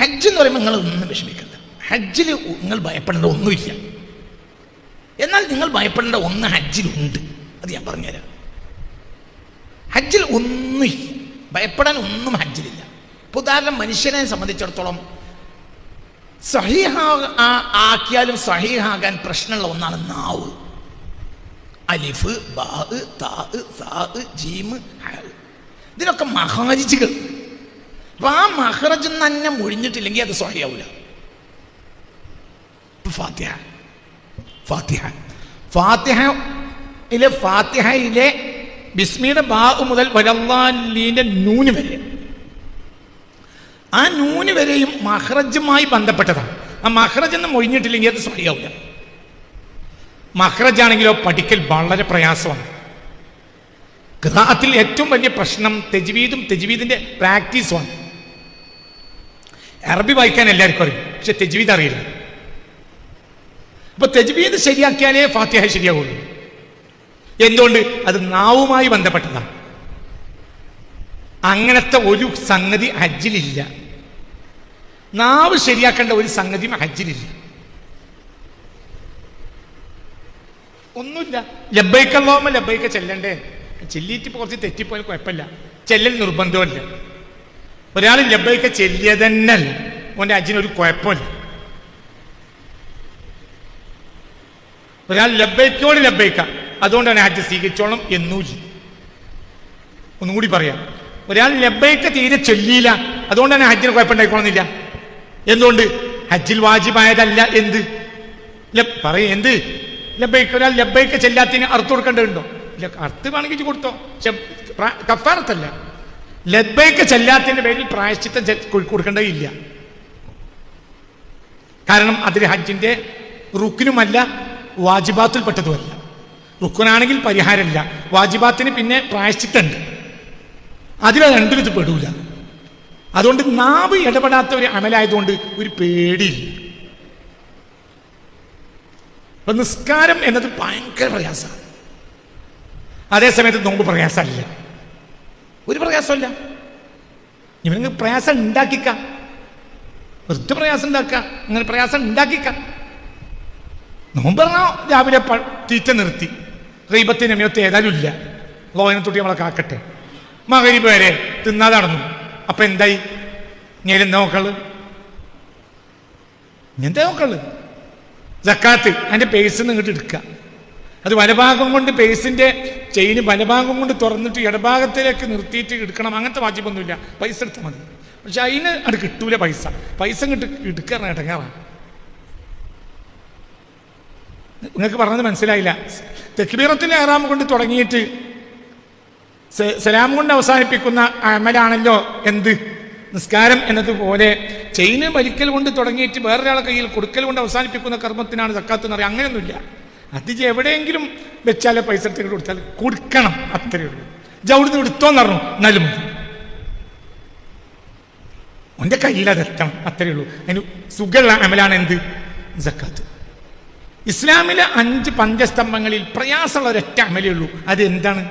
ഹജ്ജ് എന്ന് പറയുമ്പോൾ നിങ്ങൾ ഒന്നും വിഷമിക്കണ്ട. ഹജ്ജിൽ നിങ്ങൾ ഭയപ്പെടേണ്ട ഒന്നുമില്ല. എന്നാൽ നിങ്ങൾ ഭയപ്പെടേണ്ട ഒന്ന് ഹജ്ജിലുണ്ട്. അത് ഞാൻ പറഞ്ഞുതരാം. ഹജ്ജിൽ ഒന്നുമില്ല, ഭയപ്പെടാൻ ഒന്നും ഹജ്ജിലില്ല. ഇപ്പോൾ ഉദാഹരണം, മനുഷ്യനെ സംബന്ധിച്ചിടത്തോളം ആക്കിയാലും സഹീഹാകാൻ പ്രശ്നമുള്ള ഒന്നാണ് നാവ്. അലിഫ്, ബാ, താ, സാ, ജീമ്, ഹാ, ഇതിനൊക്കെ മഹാരിജുകൾ. അപ്പൊ ആ മഹ്റജ് തന്നെ മുഴിഞ്ഞിട്ടില്ലെങ്കിൽ അത് സ്വഹിയാവൂല. ഫാത്തിഹ ഫാത്തിഹ ഫാത്തിഹയിലെ ബിസ്മിയുടെ ബാ മുതൽ വലല്ലാലീന്റെ നൂന് വരെ, ആ നൂന് വരെയും മഹ്റജുമായി ബന്ധപ്പെട്ടതാണ്. ആ മഹ്റജ് എന്ന് മൊഴിഞ്ഞിട്ടില്ലെങ്കിൽ അത് സ്വഹിയാവൂല. മഹ്റജാണെങ്കിലോ പഠിക്കൽ വളരെ പ്രയാസമാണ്. ഖിറാഅത്തിൽ ഏറ്റവും വലിയ പ്രശ്നം തജ്വീദും തജ്വീദിന്റെ പ്രാക്ടീസുമാണ്. അറബി വായിക്കാൻ എല്ലാവർക്കും അറിയും, പക്ഷെ തജ്വീദ് അറിയില്ല. അപ്പൊ തജ്വീദ് ശരിയാക്കിയാലേ ഫാത്തിഹ ശരിയാവുള്ളൂ. എന്തുകൊണ്ട്? അത് നാവുമായി ബന്ധപ്പെട്ടതാണ്. അങ്ങനത്തെ ഒരു സംഗതി ഹജ്ജിലില്ല. നാവ് ശരിയാക്കേണ്ട ഒരു സംഗതിയും ഹജ്ജിലില്ല. ഒന്നുമില്ല. ലബ്ബൈക അല്ലാഹുമ്മ ലബ്ബൈക ചെല്ലണ്ടേ, ചെല്ലിയിട്ട് കുറച്ച് തെറ്റിപ്പോയാൽ കുഴപ്പമില്ല, ചെല്ലൽ നിർബന്ധമല്ല. ഒരാൾ ലബ്ബൈക ചെല്ലിയ തന്നെ അല്ല, ഓൻ്റെ ഹജ്ജിനൊരു കുഴപ്പമില്ല. ഒരാൾ ലബ്ബൈക്കോട് ലബ്ബൈക്ക, അതുകൊണ്ടാണ് ഹജ്ജ് സ്വീകരിച്ചോളം എന്നൂല്ല. ഒന്നുകൂടി പറയാം, ഒരാൾ ലബ്ബൈക്ക തീരെ ചൊല്ലിയില്ല, അതുകൊണ്ടാണ് ഹജ്ജിന് കുഴപ്പമുണ്ടായിക്കോളുന്നില്ല. എന്തുകൊണ്ട്? ഹജ്ജിൽ വാജിബായതല്ല. എന്ത് പറയും? എന്ത് ലബ്ബൈക്ക? ഒരാൾ ലബ്ബൈക്ക ചെല്ലാത്തിന് അർത്ഥം കൊടുക്കേണ്ടതുണ്ടോ? ഇല്ല, അർത്ഥം വേണമെങ്കിൽ കൊടുത്തോ, കഫാറത്തല്ല. ലബ്ബൈക്ക ചെല്ലാത്തതിന്റെ പേരിൽ പ്രായശ്ചിത്തം കൊടുക്കേണ്ടതില്ല. കാരണം അതിൽ ഹജ്ജിന്റെ റുക്കിനുമല്ല, വാജിബാത്തിൽപ്പെട്ടതുമല്ല. റുക്കുനാണെങ്കിൽ പരിഹാരമില്ല, വാജിബാത്തിന് പിന്നെ പ്രായശ്ചിത്തമുണ്ട്. അതിൽ രണ്ടിലും ഇത് പെടൂല. അതുകൊണ്ട് നാവ് ഇടപെടാത്ത ഒരു അമലായതുകൊണ്ട് ഒരു പേടിയില്ല. അപ്പൊ നിസ്കാരം എന്നത് ഭയങ്കര പ്രയാസമാണ്. അതേസമയത്ത് നോമ്പ് പ്രയാസമല്ല, ഒരു പ്രയാസമല്ല. ഇവന് പ്രയാസം ഉണ്ടാക്കിക്ക, വെറുതെ പ്രയാസം ഉണ്ടാക്കുക, അങ്ങനെ പ്രയാസം ഉണ്ടാക്കിക്ക. നോമ്പ് പറഞ്ഞാൽ രാവിലെ തീറ്റ നിർത്തി, ഗീബത്തിന് അമിയത്ത് ഏതായാലും ഇല്ല, ലോകനെ തൊട്ടി നമ്മളെ കാക്കട്ടെ. മഗ്‌രിബ് വരെ തിന്നാതെ നടന്നു. അപ്പൊ എന്തായി? ഞാനെന്താ നോക്കള്? എന്താ നോക്കള്? സക്കാത്ത് അതിന്റെ പേസിന്ന് ഇങ്ങോട്ട് എടുക്കുക. അത് വലഭാഗം കൊണ്ട് പേസിന്റെ ചെയിന് വലഭാഗം കൊണ്ട് തുറന്നിട്ട് ഇടഭാഗത്തിലേക്ക് നിർത്തിയിട്ട് എടുക്കണം. അങ്ങനത്തെ വാജിബൊന്നുമില്ല, പൈസ എടുത്താൽ മതി. പക്ഷെ അതിന് അത് കിട്ടൂല. പൈസ ഇങ്ങോട്ട് എടുക്കാറ ഇടങ്ങാറാണ്. നിങ്ങൾക്ക് പറഞ്ഞത് മനസ്സിലായില്ല. തക്ബീറത്തുൽ ഇഹ്റാം കൊണ്ട് തുടങ്ങിയിട്ട് സലാം കൊണ്ട് അവസാനിപ്പിക്കുന്ന അമലാണല്ലോ എന്ത്? നിസ്കാരം എന്നതുപോലെ ചെയിന് വലിക്കൽ കൊണ്ട് തുടങ്ങിയിട്ട് വേറൊരാളെ കയ്യിൽ കൊടുക്കൽ കൊണ്ട് അവസാനിപ്പിക്കുന്ന കർമ്മത്തിനാണ് സക്കാത്ത് എന്ന് പറയുക. അങ്ങനെയൊന്നുമില്ല. അത് എവിടെയെങ്കിലും വെച്ചാലോ പൈസ എടുത്ത് കൊടുത്താൽ കൊടുക്കണം, അത്രയേ ഉള്ളൂ. അവിടുന്ന് എടുത്തോന്ന് പറഞ്ഞു, എന്നാലും മതി. ഓൻ്റെ കയ്യിൽ അതെത്തണം, അത്രയേ ഉള്ളൂ. അതിന് സുഖമുള്ള അമലാണ് എന്ത്? സക്കാത്ത്. ഇസ്ലാമിലെ 5 പഞ്ചസ്തംഭങ്ങളിൽ പ്രയാസമുള്ള ഒരൊറ്റ അമലേ ഉള്ളൂ. അത് എന്താണ്?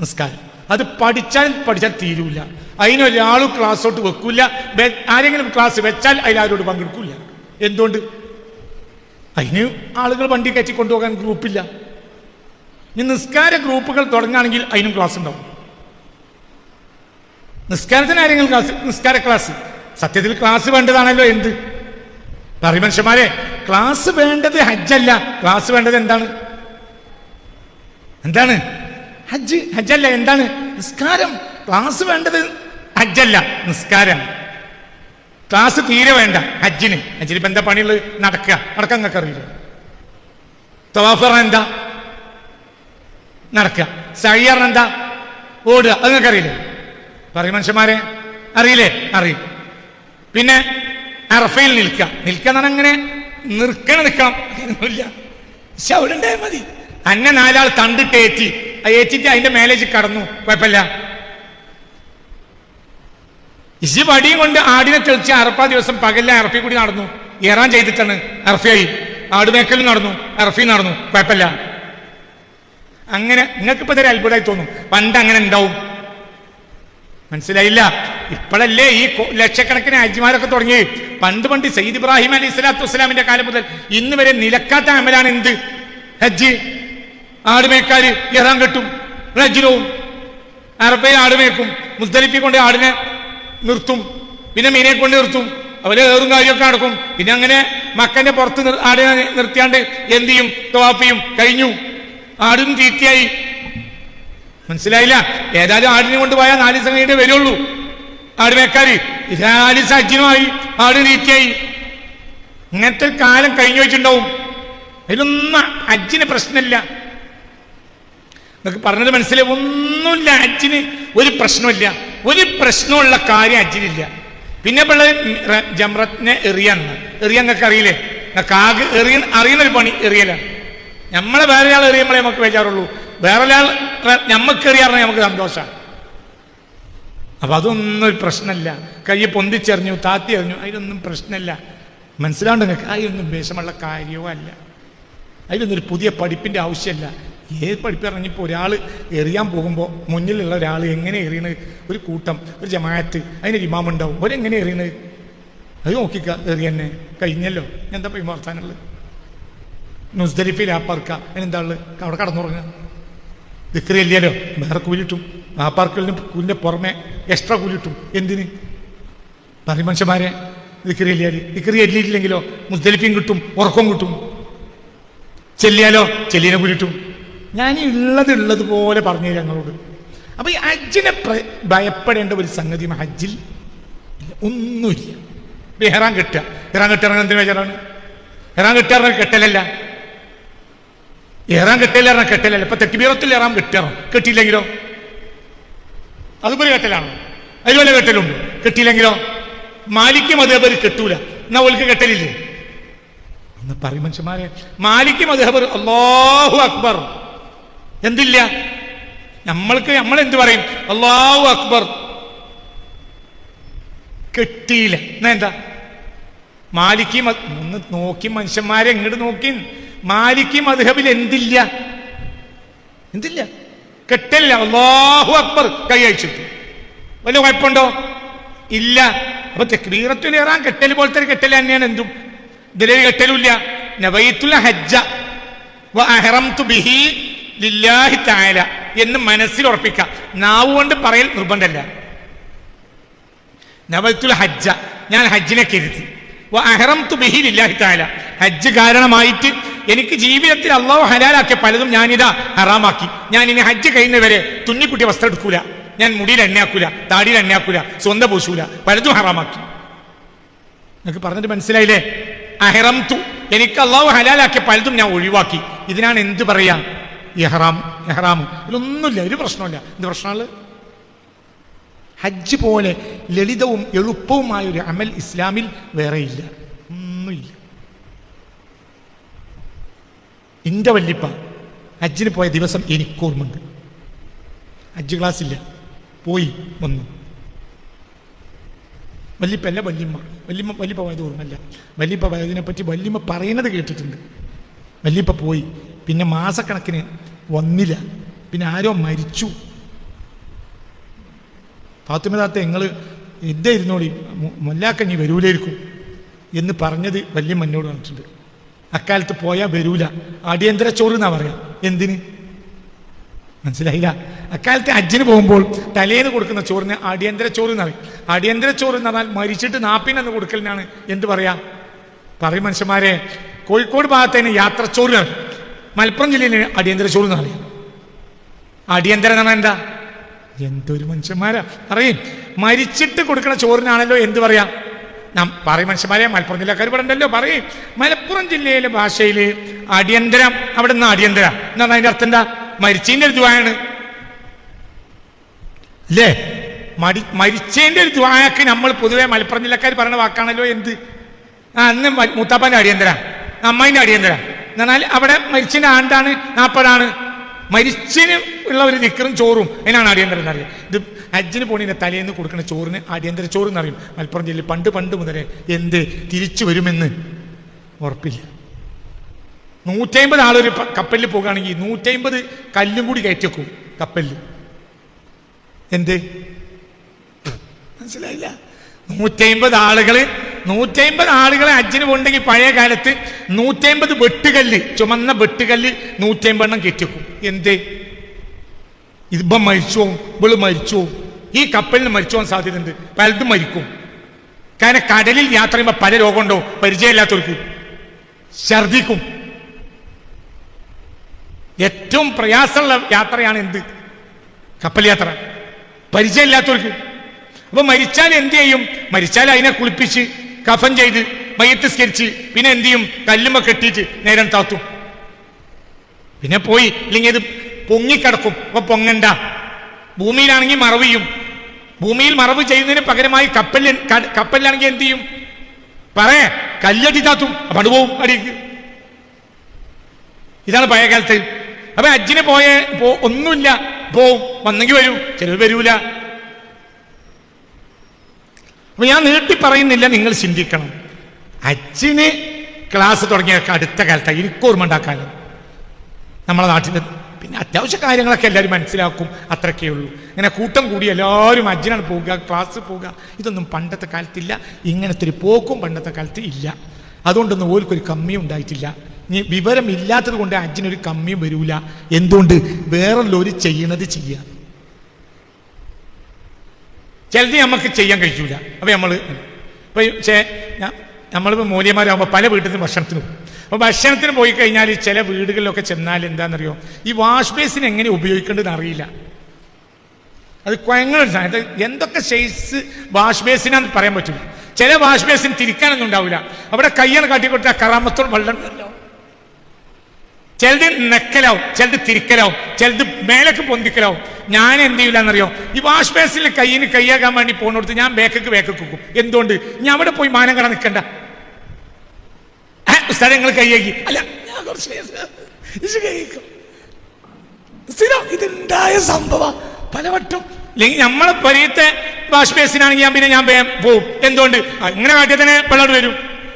നിസ്കാരം. അത് പഠിച്ചാൽ തീരൂല. അതിനൊരാളും ക്ലാസ്സോട്ട് വെക്കൂല. ആരെങ്കിലും ക്ലാസ് വെച്ചാൽ അതിലാരോട് പങ്കെടുക്കൂല. എന്തുകൊണ്ട്? അതിന് ആളുകൾ വണ്ടി കയറ്റി കൊണ്ടുപോകാൻ ഗ്രൂപ്പില്ല. ഇനി നിസ്കാര ഗ്രൂപ്പുകൾ തുടങ്ങുകയാണെങ്കിൽ അതിനും ക്ലാസ് ഉണ്ടാവും. നിസ്കാരത്തിന് ആരെങ്കിലും ക്ലാസ്, നിസ്കാര ക്ലാസ്. സത്യത്തിൽ ക്ലാസ് വേണ്ടതാണല്ലോ. എന്ത് പറയും മനുഷ്യന്മാരെ? ക്ലാസ് വേണ്ടത് ഹജ്ജല്ല, ക്ലാസ് വേണ്ടത് എന്താണ്? ഹജ്ജല്ല. എന്താണ്? നിസ്കാരം. ക്ലാസ് വേണ്ടത് ഹജ്ജല്ല, നിസ്കാരം. ക്ലാസ് തീരെ വേണ്ട ഹജ്ജിന്. ഇപ്പം എന്താ പണിയുള്ളത്? നടക്കാൻ നിങ്ങൾക്ക് അറിയില്ല. തവാഫ് എന്താ? നടക്കുക. സഅയ് എന്താ? ഓടുക. അത് നിങ്ങൾക്ക് അറിയില്ലേ? പറയും മനുഷ്യന്മാരെ, അറിയില്ലേ? അറിയും. പിന്നെ അറഫയിൽ നിൽക്കുക എന്ന് പറഞ്ഞാൽ അങ്ങനെ നിൽക്കണം. അങ്ങനെയൊന്നുമില്ല, പക്ഷെ അവിടെ ഉണ്ടായാൽ മതി. അന്നെ 4 ആൾ തണ്ടിട്ട് ഏറ്റിട്ട് അതിന്റെ മേലേജ് കടന്നു, കുഴപ്പമില്ല. ഇശി വടിയും കൊണ്ട് ആടിനെ തെളിച്ച് അറഫ ദിവസം പകലിലെ അറഫി കൂടി നടന്നു. ഇറാൻ ചെയ്തിട്ടാണ് അറഫയായി. ആടുമേക്കലും നടന്നു, അറഫി നടന്നു, കുഴപ്പമില്ല. അങ്ങനെ നിങ്ങൾക്കിപ്പോൾ ഇതൊരു അത്ഭുതമായി തോന്നും. പണ്ട് അങ്ങനെ ഉണ്ടാവും. മനസ്സിലായില്ല? ഇപ്പോഴല്ലേ ഈ ലക്ഷക്കണക്കിന് ഹജ്ജിമാരൊക്കെ തുടങ്ങി. പണ്ട് സയ്യിദ് ഇബ്രാഹിം അലൈഹി സ്വലാത്തു വസ്സലാമിന്റെ കാലം മുതൽ ഇന്ന് വരെ നിലക്കാത്ത അമലാണ് എന്ത്? ഹജ്ജ്. ആടുമേക്കാര് ഇഹ്റാം കെട്ടും, ഹജ്ജിനും അറഫയിൽ ആടുമേക്കും, മുസ്ദലിഫിൽ കൊണ്ട് ആടിനെ നിർത്തും, പിന്നെ മീനെ കൊണ്ട് നിർത്തും, അവര് ഏറും കാര്യമൊക്കെ നടക്കും. പിന്നെ അങ്ങനെ മക്കന്റെ പുറത്ത് ആടിനെ നിർത്തിയാണ്ട് എന്ത് ചെയ്യും? തവാഫ് ചെയ്യും. കഴിഞ്ഞു, ആടും തീറ്റയായി. മനസ്സിലായില്ല? ഏതായാലും ആടിനെ കൊണ്ടുപോയാൽ 4 ദിവസം കഴിഞ്ഞിട്ടേ വരുള്ളൂ ആടുമേക്കാര്. 4 ദിവസം ഹജ്ജിനുമായി, ആട് തീറ്റയായി. ഇങ്ങനത്തെ കാലം കഴിഞ്ഞു വെച്ചിട്ടുണ്ടാവും. അതിലൊന്നും ഹജ്ജിന് പ്രശ്നമില്ല. എന്നൊക്കെ പറഞ്ഞത് മനസ്സിലായി? ഒന്നുമില്ല, ഹജ്ജിന് ഒരു പ്രശ്നമില്ല. ഒരു പ്രശ്നമുള്ള കാര്യം ഹജ്ജിനില്ല. പിന്നെ ജംറത്തിനെ എറിയാന്നൊക്കെ അറിയില്ലേ? ആകെ അറിയുന്നൊരു പണി എറിയലാണ്. നമ്മളെ വേറെ ആൾ എറിയുമ്പോഴേ നമുക്ക് വേജാറുള്ളൂ. വേറെ ഒരാൾ നമുക്ക് എറിയാറിന് നമുക്ക് സന്തോഷമാണ്. അപ്പൊ അതൊന്നും ഒരു പ്രശ്നമല്ല. കൈ പൊന്തിച്ചെറിഞ്ഞു, താത്തി എറിഞ്ഞു, അതിലൊന്നും പ്രശ്നമില്ല. മനസ്സിലാണ്ട് നിങ്ങൾക്ക്? അതിലൊന്നും വിഷമുള്ള കാര്യവും അല്ല. അതിലൊന്നൊരു പുതിയ പഠിപ്പിന്റെ ആവശ്യമല്ല. ഏത് പഠിപ്പ് പറഞ്ഞിപ്പോൾ ഒരാൾ എറിയാൻ പോകുമ്പോൾ മുന്നിലുള്ള ഒരാൾ എങ്ങനെ എറിയണത്, ഒരു കൂട്ടം, ഒരു ജമാഅത്ത്, അതിനൊരു ഇമാമുണ്ടാവും. ഒരെങ്ങനെ എറിയണത് അത് നോക്കിക്ക, എറിയന്നെ കഴിഞ്ഞല്ലോ. എന്താ ഇപ്പോൾ വർത്താനുള്ളത്? മുസ്ദലിഫിൽ ആപ്പാർക്ക അതിനെന്താ ഉള്ളത്? അവിടെ കടന്നുറങ്ങുക. ദിക്റ് ഇല്ലല്ലോ, വേറെ കൂലിട്ടും. ആപ്പാർക്കലിന് കൂലിൻ്റെ പുറമെ എക്സ്ട്രാ കൂലിട്ടും. എന്തിന് പറയും മനുഷ്യന്മാരെ? ദിക്റ് ഇല്ലെങ്കിലോ മുസ്ദലിഫിയും കിട്ടും, ഉറക്കവും കിട്ടും. ചെല്ലിയാലോ ചെല്ലിനെ കൂലിട്ടും. ഞാൻ ഉള്ളതുപോലെ പറഞ്ഞു ഞങ്ങളോട്. അപ്പൊ ഈ ഹജ്ജിനെ ഭയപ്പെടേണ്ട ഒരു സംഗതി ഹജ്ജിൽ ഒന്നുമില്ല. ഇഹ്റാം കെട്ടുക, ഇഹ്റാം കെട്ടിറങ്ങുന്ന എന്തിനു വിചാരാണ്? ഇഹ്റാം കെട്ടിറങ്ങ കെട്ടലല്ല, ഇഹ്റാം കെട്ടലല്ല. ഇപ്പൊ തക്ബീറത്തുൽ ഇഹ്റാം കെട്ടിയില്ലെങ്കിലോ അതുപോലെ കെട്ടലാണോ? അതുപോലെ കെട്ടലുണ്ട്. കെട്ടിയില്ലെങ്കിലോ? മാലിക് മദ്ഹബ് കെട്ടൂല, എന്നാ ഓൽക്ക് കെട്ടലില്ലേ? ഒന്ന് പറയും മനുഷ്യന്മാരെ. മാലിക് മദ്ഹബ് അല്ലാഹു അക്ബർ എന്തില്ല? നമ്മളെന്ത് പറയും? അല്ലാഹു അക്ബർ. കെട്ടിയില്ല എന്നാ എന്താ? മാലിക് ഒന്ന് നോക്കി മനുഷ്യന്മാരെ, ഇങ്ങോട്ട് നോക്കി. മാലിക് മദ്ഹബിൽ എന്തില്ല? കെട്ടലില്ല. അല്ലാഹു അക്ബർ കൈ അയച്ചിട്ടു. വല്ല കുഴപ്പമുണ്ടോ? ഇല്ല. അപ്പൊ തക്ബീറത്തുൽ ഇഹ്റാം കെട്ടൽ പോലത്തെ ഒരു കെട്ടൽ തന്നെയാണ്. എന്തും ഇതിലൊരു കെട്ടലുമില്ല. നവൈത്തുൽ ഹജ്ജ വ അഹ്റംതു ബിഹി ലില്ലാഹി തആല എന്ന് മനസ്സിൽ ഉറപ്പിക്കാം. നാവ് കൊണ്ട് പറയൽ നിർബന്ധമല്ല. നവൈത്തുൽ ഹജ്ജ, ഞാൻ ഹജ്ജിനെ കരുതി. വ അഹ്റംതു ബിഹി ലില്ലാഹി തആല, ഹജ്ജ് കാരണമായിട്ട് എനിക്ക് ജീവിതത്തിൽ അള്ളാഹു ഹലാലാക്കിയ പലതും ഞാനിതാ ഹറാമാക്കി. ഞാൻ ഇനി ഹജ്ജ് കഴിയുന്നവരെ തുന്നിക്കുട്ടിയ വസ്ത്രം എടുക്കൂല, ഞാൻ മുടിയിൽ എണ്ണയാക്കൂല, താടിയിൽ എണ്ണയാക്കൂല, സ്വന്തം പൂശൂല, പലതും ഹറാമാക്കി. നിങ്ങൾക്ക് പറഞ്ഞിട്ട് മനസ്സിലായില്ലേ? അഹ്റംതു, എനിക്ക് അള്ളാഹു ഹലാലാക്കിയ പലതും ഞാൻ ഒഴിവാക്കി. ഇതിനാണ് എന്ത് പറയാ? ഇഹ്റാം. ഇതിലൊന്നുമില്ല, ഒരു പ്രശ്നമില്ല. എന്ത് പ്രശ്നമാണ്? ഹജ്ജ് പോലെ ലളിതവും എളുപ്പവുമായ ഒരു അമൽ ഇസ്ലാമിൽ വേറെയില്ല, ഒന്നുമില്ല. എൻ്റെ വല്ലിപ്പ ഹജ്ജിന് പോയ ദിവസം എനിക്കോർമ്മയുണ്ട്. ഹജ്ജ് ക്ലാസ്സില്ല, പോയി വന്നു. വല്ലിപ്പല്ല, വല്ലിപ്പ പോയത് ഓർമ്മല്ല. വല്ലിപ്പ പോയതിനെ പറ്റി വല്ലിമ്മ പറയുന്നത് കേട്ടിട്ടുണ്ട്. വല്ലിപ്പ പോയി, പിന്നെ മാസക്കണക്കിന് വന്നില്ല. പിന്നെ ആരോ മരിച്ചു. ഫാത്തിമ താത്ത, നിങ്ങൾ ഇതായിരുന്നോളി, മൊല്ലാക്കഞ്ഞി വരൂലായിരിക്കും എന്ന് പറഞ്ഞത് വല്യമ്മ എന്നോട് പറഞ്ഞിട്ടുണ്ട്. അക്കാലത്ത് പോയാൽ വരൂല, അടിയന്തര ചോറ് എന്നാ പറയാം. എന്തിന്? മനസ്സിലായില്ല? അക്കാലത്ത് ഹജ്ജിന് പോകുമ്പോൾ തലേന്ന് കൊടുക്കുന്ന ചോറിന് അടിയന്തര ചോറ് എന്ന് പറയും. അടിയന്തര ചോറ് എന്ന് പറഞ്ഞാൽ മരിച്ചിട്ട് നാപ്പിനെന്ന് കൊടുക്കലിനാണ് എന്ത് പറയാ? പറയും മനുഷ്യന്മാരെ. കോഴിക്കോട് ഭാഗത്തേന് യാത്രച്ചോറ് പറയും, മലപ്പുറം ജില്ലയിൽ അടിയന്തര ചോറ് എന്ന് പറയും. അടിയന്തരം എന്ന് പറഞ്ഞാൽ എന്താ? എന്തൊരു മനുഷ്യന്മാരാ പറയും. മരിച്ചിട്ട് കൊടുക്കുന്ന ചോറിനാണല്ലോ എന്ത് പറയാ? പറയും മനുഷ്യന്മാരെ. മലപ്പുറം ജില്ലക്കാർ ഇവിടെ ഉണ്ടല്ലോ, പറയും. മലപ്പുറം ജില്ലയിലെ ഭാഷയിൽ അടിയന്തരം, അവിടെ നിന്ന് അടിയന്തര എന്ന് പറഞ്ഞാൽ അതിന്റെ അർത്ഥം എന്താ? മരിച്ചതിന്റെ ഒരു ദ്വായാണ് അല്ലേ? മരിച്ചതിന്റെ ഒരു ദ്വായക്ക് നമ്മൾ പൊതുവെ മലപ്പുറം ജില്ലക്കാർ പറയുന്ന വാക്കാണല്ലോ എന്ത്? അന്ന് മൂത്താപ്പാന്റെ അടിയന്തര, അമ്മായിന്റെ അടിയന്തര എന്ന് പറഞ്ഞാൽ അവിടെ മരിച്ചതിന്റെ ആണ്ടാണ്, 40 മരിച്ചതിന് ഉള്ള ഒരു ദിക്റും ചോറും അതിനാണ് അടിയന്തരം എന്നറിയാം. ഇത് ഹജ്ജിന് പോണതിന്റെ തലേന്ന് കൊടുക്കുന്ന ചോറിന് അടിയന്തര ചോറ് എന്നറിയും മലപ്പുറം ജില്ലയിൽ. പണ്ട് മുതലേ എന്ത് തിരിച്ചു വരുമെന്ന് ഉറപ്പില്ല. 150 ആളൊരു കപ്പലിൽ പോകുകയാണെങ്കിൽ 150 കല്ലും കൂടി കയറ്റി വെക്കും കപ്പലിൽ. എന്ത്? മനസ്സിലായില്ല? 150 ആളുകളെ ഹജ്ജിന് പോകണ്ടെങ്കിൽ പഴയ കാലത്ത് 150 വെട്ടുകല്ല്, ചുമന്ന വെട്ടുകല്ല് 150 കെട്ടിക്കും. എന്തേ? ഇപ്പം മരിച്ചോ, ഇവള് മരിച്ചോ, ഈ കപ്പലിന് മരിച്ചു പോകാൻ സാധ്യതയുണ്ട്, പലതും മരിക്കും. കാരണം കടലിൽ യാത്ര ചെയ്യുമ്പോൾ പല രോഗമുണ്ടോ, പരിചയമില്ലാത്തവർക്ക് ഛർദിക്കും. ഏറ്റവും പ്രയാസമുള്ള യാത്രയാണ് എന്ത്? കപ്പൽ യാത്ര, പരിചയമില്ലാത്തവർക്ക്. അപ്പൊ മരിച്ചാൽ എന്ത് ചെയ്യും? മരിച്ചാൽ അതിനെ കുളിപ്പിച്ച് കഫൻ ചെയ്ത് മയ്യത്ത് സ്കരിച്ച് പിന്നെ എന്ത് ചെയ്യും? കല്ലുമ്മ കെട്ടിയിട്ട് നേരം താത്തും. പിന്നെ പോയി ഇല്ലെങ്കിൽ ഇത് പൊങ്ങിക്കിടക്കും. അപ്പൊ പൊങ്ങണ്ട. ഭൂമിയിലാണെങ്കിൽ മറവ് ചെയ്യും. ഭൂമിയിൽ മറവ് ചെയ്യുന്നതിന് പകരമായി കപ്പലിലാണെങ്കിൽ എന്ത് ചെയ്യും? കല്ലടി താത്തും, പണ്ട് പോവും അടിക്ക്. ഇതാണ് പഴയ കാലത്ത്. അപ്പൊ ഹജ്ജിന് ഒന്നുമില്ല, പോവും, വന്നെങ്കിൽ വരൂ, ചിലർ വരൂല. അപ്പൊ ഞാൻ നീട്ടി പറയുന്നില്ല, നിങ്ങൾ ചിന്തിക്കണം. ഹജ്ജിന് ക്ലാസ് തുടങ്ങിയ അടുത്ത കാലത്താണ്, എനിക്കോർമ്മ ഉണ്ടാക്കാനും നമ്മളെ നാട്ടിൽ. പിന്നെ അത്യാവശ്യ കാര്യങ്ങളൊക്കെ എല്ലാവരും മനസ്സിലാക്കും, അത്രയൊക്കെ ഉള്ളൂ. ഇങ്ങനെ കൂട്ടം കൂടി എല്ലാവരും ഹജ്ജിനാണ് പോവുക, ക്ലാസ് പോവുക, ഇതൊന്നും പണ്ടത്തെ കാലത്തില്ല. ഇങ്ങനത്തെ ഒരു പോക്കും പണ്ടത്തെ കാലത്ത് ഇല്ല. അതുകൊണ്ടൊന്നും ഓർക്കൊരു കമ്മിയും ഉണ്ടായിട്ടില്ല. ഇനി വിവരമില്ലാത്തത് കൊണ്ട് ഹജ്ജിനൊരു കമ്മിയും വരൂല. എന്തുകൊണ്ട്? വേറെല്ലോര് ചെയ്യണത് ചെയ്യുക. ചിലത് നമുക്ക് ചെയ്യാൻ കഴിയൂല. അപ്പൊ നമ്മളിപ്പോൾ മൂല്യന്മാരാകുമ്പോൾ പല വീട്ടിൽ നിന്ന് ഭക്ഷണത്തിന് പോകും. അപ്പോൾ ഭക്ഷണത്തിന് പോയി കഴിഞ്ഞാൽ ചില വീടുകളിലൊക്കെ ചെന്നാൽ എന്താണെന്നറിയോ, ഈ വാഷ് ബേസിന് എങ്ങനെ ഉപയോഗിക്കേണ്ടതെന്ന് അറിയില്ല. അത് കുഴങ്ങളൊരു സാധനം. എന്തൊക്കെ സൈസ് വാഷ് ബേസിനാന്ന് പറയാൻ പറ്റില്ല. ചില വാഷ് ബേസിന് തിരിക്കാനൊന്നും ഉണ്ടാവില്ല. അവിടെ കയ്യാണ് കാട്ടിക്കൊടുത്ത കറാമത്തോട് വെള്ളം ഉണ്ടാവും. ചിലത് നെക്കലാവും, ചിലത് തിരിക്കലാവും, ചിലത് മേലേക്ക് പൊന്തിക്കലാവും. ഞാൻ എന്ത് ചെയ്യില്ലെന്നറിയോ, ഈ വാഷ് ബേസിൽ കൈയാകാൻ വേണ്ടി പോകുന്നിടത്ത് ഞാൻ ബേക്കൊക്കെ വെക്കും. എന്തുകൊണ്ട്? ഞാൻ അവിടെ പോയി മാനം കട നിൽക്കണ്ട. സ്ഥലങ്ങൾ കൈയാക്കി അല്ല, ഞാൻ കുറച്ച് സ്ഥിരം ഇതുണ്ടായ സംഭവം പലവട്ടം. അല്ലെങ്കിൽ നമ്മളെ പരിയത്തെ വാഷ് ബേസിനാണെങ്കിൽ ഞാൻ പോവും. എന്തുകൊണ്ട്? ഇങ്ങനെ കാട്ടിയാൽ തന്നെ വെള്ളം വരും.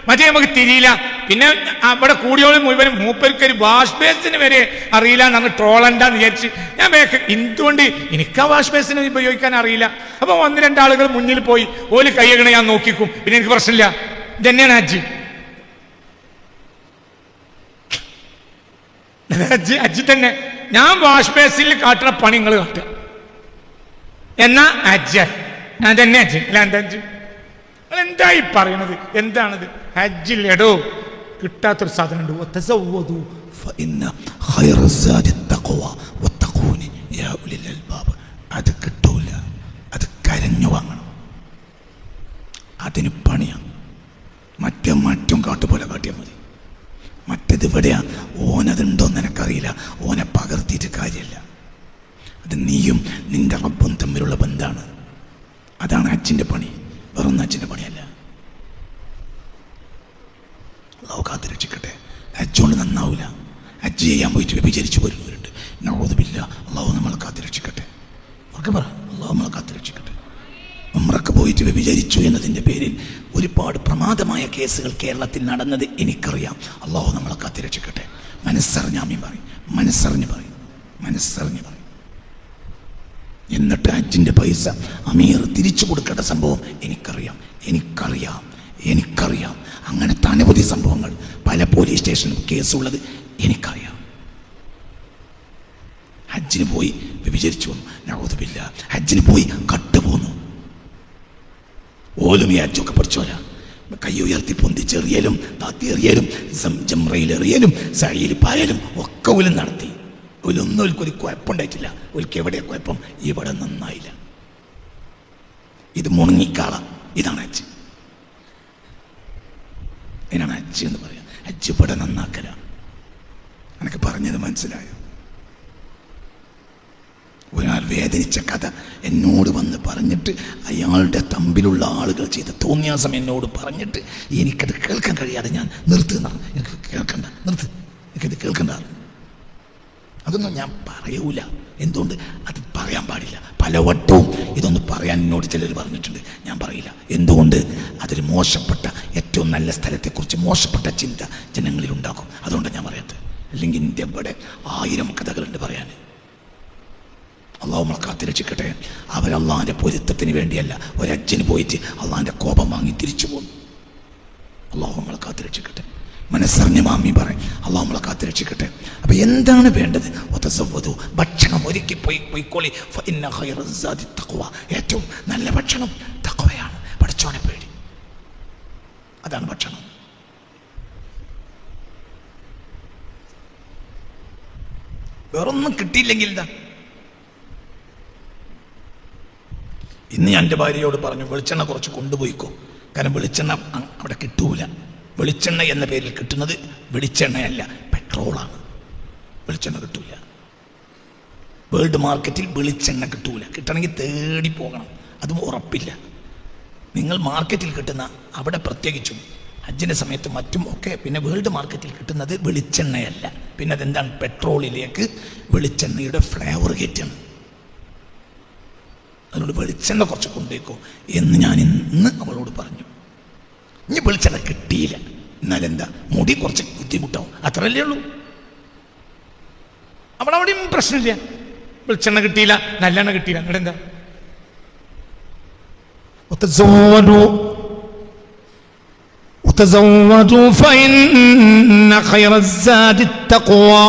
മറ്റേ നമുക്ക് തിരിയില്ല. പിന്നെ അവിടെ കൂടിയോളം മുഴുവനും മൂപ്പർക്കൊരു വാഷ് ബേസിന് വരെ അറിയില്ല എന്ന് ട്രോളണ്ടെന്ന് വിചാരിച്ച് ഞാൻ എന്തുകൊണ്ട്? എനിക്ക് ആ വാഷ് ബേസിന് ഉപയോഗിക്കാൻ അറിയില്ല. അപ്പൊ 1-2 ആളുകൾ മുന്നിൽ പോയി ഓല് കൈയകണ ഞാൻ നോക്കിക്കും. പിന്നെ എനിക്ക് പ്രശ്നമില്ല. ഇതന്നെയാണ് ഹജ്ജ് തന്നെ. ഞാൻ വാഷ് ബേസിൽ കാട്ടുന്ന പണി നിങ്ങൾ കാട്ടുക. എന്നാ ഹജ്ജ് അതന്നെ ഹജ്ജ്. അല്ല എന്താ ഹജ്ജ്? എന്തായി പറയണത്? എന്താണിത്? ഹജ്ജിലെടോ കിട്ടാത്തൊരു സാധനം ഉണ്ട്. അത് കിട്ടൂല. അത് കരഞ്ഞു വാങ്ങണം. അതിന് പണിയാണ്. മറ്റും കാട്ടുപോലെ കാട്ടിയാൽ മതി. മറ്റേത് ഇവിടെയാ. ഓനതുണ്ടോന്ന് എനിക്കറിയില്ല. ഓനെ പകർത്തിയിട്ട് കാര്യമില്ല. അത് നീയും നിന്റെ റബ്ബും തമ്മിലുള്ള ബന്ധമാണ്. അതാണ് ഹജ്ജിന്റെ പണി. വേറൊന്നും ഹജ്ജിന്റെ പണിയല്ല. അള്ളാഹു കാത്ത് രക്ഷിക്കട്ടെ. ഹജ്ജുകൊണ്ട് നന്നാവില്ല. ഹജ്ജ് ചെയ്യാൻ പോയിട്ട് വ്യഭിചരിച്ചു വരുന്നവരുണ്ട്. നഊദുബില്ല. അള്ളാഹു നമ്മളെ കാത്ത് രക്ഷിക്കട്ടെ. അവർക്ക് പറ, അള്ളാഹു നമ്മളെ കാത്ത് രക്ഷിക്കട്ടെ. ഉംറക്ക് പോയിട്ട് വ്യഭിചരിച്ചു എന്നതിൻ്റെ പേരിൽ ഒരുപാട് പ്രമാദമായ കേസുകൾ കേരളത്തിൽ നടന്നത് എനിക്കറിയാം. അള്ളാഹു നമ്മളെ കാത്ത് രക്ഷിക്കട്ടെ. മനസ്സറിഞ്ഞാമീൻ പറയും. മനസ്സറിഞ്ഞ് പറയും. എന്നിട്ട് ഹജ്ജിൻ്റെ പൈസ അമീർ തിരിച്ചു കൊടുക്കേണ്ട സംഭവം എനിക്കറിയാം. അങ്ങനത്തെ അനവധി സംഭവങ്ങൾ, പല പോലീസ് സ്റ്റേഷനിലും കേസുള്ളത് എനിക്കറിയാം. ഹജ്ജിന് പോയി വ്യഭിചരിച്ചു വന്നു. നഊദുബില്ല. ഹജ്ജിന് പോയി കട്ടുപോന്നു. ഓലും ഈ ഹജ്ജൊക്കെ പഠിച്ചോല. കൈ ഉയർത്തി പൊന്തിച്ചെറിയലും താത്തിയെറിയലും ജംറയിലെറിയലും സഴിയിൽ പായലും ഒക്കെ ഓലും നടത്തി. ഒന്നും ഒരു കുഴപ്പമുണ്ടായിട്ടില്ല. ഒരിക്കൽ എവിടെയാ കുഴപ്പം? ഇവിടെ നന്നായില്ല. ഇത് മുണങ്ങിക്കാള. ഇതാണ് ഹജ്ജ്. ഇതിനാണ് ഹജ്ജ് എന്ന് പറയാം. ഹജ്ജ് ഇവിടെ നന്നാക്കല. എനിക്ക് പറഞ്ഞത് മനസ്സിലായോ? ഒരാൾ വേദനിച്ച കഥ എന്നോട് വന്ന് പറഞ്ഞിട്ട്, അയാളുടെ തമ്പിലുള്ള ആളുകൾ ചെയ്ത തോന്നിയാസം എന്നോട് പറഞ്ഞിട്ട് എനിക്കത് കേൾക്കാൻ കഴിയാതെ ഞാൻ നിർത്തുന്ന. എനിക്ക് കേൾക്കണ്ട, എനിക്കത് കേൾക്കണ്ട. അതൊന്നും ഞാൻ പറയൂല. എന്തുകൊണ്ട്? അത് പറയാൻ പാടില്ല. പലവട്ടവും ഇതൊന്ന് പറയാൻ എന്നോട് ചിലർ പറഞ്ഞിട്ടുണ്ട്. ഞാൻ പറയില്ല. എന്തുകൊണ്ട്? അതൊരു മോശപ്പെട്ട, ഏറ്റവും നല്ല സ്ഥലത്തെക്കുറിച്ച് മോശപ്പെട്ട ചിന്ത ജനങ്ങളിൽ ഉണ്ടാക്കും. അതുകൊണ്ട് ഞാൻ പറയാത്തത്. അല്ലെങ്കിൽ ഇന്ത്യ ഇവിടെ 1000 കഥകളുണ്ട് പറയാൻ. അള്ളാഹു നമ്മളെ കാത്തുരക്ഷിക്കട്ടെ. അവരല്ലാഹിൻ്റെ പൊരുത്തത്തിന് വേണ്ടിയല്ല, ഒരു ഹജ്ജിന് പോയിട്ട് അള്ളാഹിൻ്റെ കോപം വാങ്ങി തിരിച്ചു പോകുന്നു. അള്ളാഹു നമ്മളെ കാത്തുരക്ഷിക്കട്ടെ. മനസ്സറിഞ്ഞ മാമി പറയും അള്ളാഹു നമ്മളെ കാത്തുരക്ഷിക്കട്ടെ. അപ്പം എന്താണ് വേണ്ടത്? വതസവ്വദു, ഭക്ഷണം ഒരുക്കി പോയിക്കോളി. ഫഇന്ന ഖൈറസ്സാദി തഖ്വ, ഏറ്റവും നല്ല ഭക്ഷണം തഖ്വയാണ്, പടച്ചോനെ പേടി. അതാണ് ഭക്ഷണം. വേറൊന്നും കിട്ടിയില്ലെങ്കിൽ എന്താ? ഇന്ന് ഞാൻ എൻ്റെ ഭാര്യയോട് പറഞ്ഞു, വെളിച്ചെണ്ണ കുറച്ച് കൊണ്ടുപോയിക്കോ. കാരണം വെളിച്ചെണ്ണ അവിടെ കിട്ടൂല. വെളിച്ചെണ്ണ എന്ന പേരിൽ കിട്ടുന്നത് വെളിച്ചെണ്ണയല്ല, പെട്രോളാണ്. വെളിച്ചെണ്ണ കിട്ടൂല. വേൾഡ് മാർക്കറ്റിൽ വെളിച്ചെണ്ണ കിട്ടൂല. കിട്ടണമെങ്കിൽ തേടി പോകണം, അതും ഉറപ്പില്ല. നിങ്ങൾ മാർക്കറ്റിൽ കിട്ടുന്ന, അവിടെ പ്രത്യേകിച്ചും ഹജ്ജിൻ്റെ സമയത്ത് മറ്റും ഒക്കെ, പിന്നെ വേൾഡ് മാർക്കറ്റിൽ കിട്ടുന്നത് വെളിച്ചെണ്ണയല്ല, പിന്നെ അതെന്താണ്, പെട്രോളിലേക്ക് വെളിച്ചെണ്ണയുടെ ഫ്ലേവർ കയറ്റാണ്. അതുകൊണ്ട് വെളിച്ചെണ്ണ കുറച്ച് കൊണ്ടുപോയിക്കോ എന്ന് ഞാൻ ഇന്ന് അവളോട് പറഞ്ഞു. ഇനി വെളിച്ചെണ്ണ കിട്ടിയില്ല, എന്നാലെന്താ, മുടി കുറച്ച് ബുദ്ധിമുട്ടാവും, അത്രയല്ലേ ഉള്ളൂ. അവിടെയും പ്രശ്നമില്ല. വെളിച്ചെണ്ണ കിട്ടിയില്ല, നല്ലെണ്ണ കിട്ടിയില്ല, അവിടെ എന്താ? وتزودوا فإن خير الزاد التقوى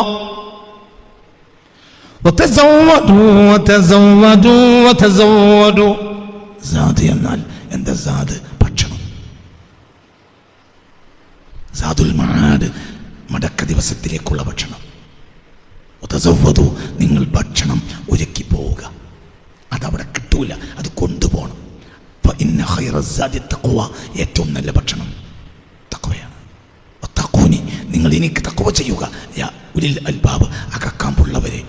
وتزودوا. സാദ് എന്നാൽ എന്താ? സാദ് ഭക്ഷണം. സാദുൽ മആദ്, മടക്ക ദിവസത്തിലേക്കുള്ള ഭക്ഷണം. വതസവ്വദു, നിങ്ങൾ ഭക്ഷണം ഒരുക്കി പോവുക. അതവിടെ കിട്ടൂല, അത് കൊണ്ടുപോകണം. ഫഇന്ന ഖൈറസ്സാദി തഖ്വ, ഏറ്റവും നല്ല ഭക്ഷണം തഖ്വയാണ്. വത്തഖൂനി, നിങ്ങൾ എനിക്ക് തഖ്വ ചെയ്യുക. യാ ഉലിൽ അൽബാബ്, അകക്കാമ്പുള്ളവരെ.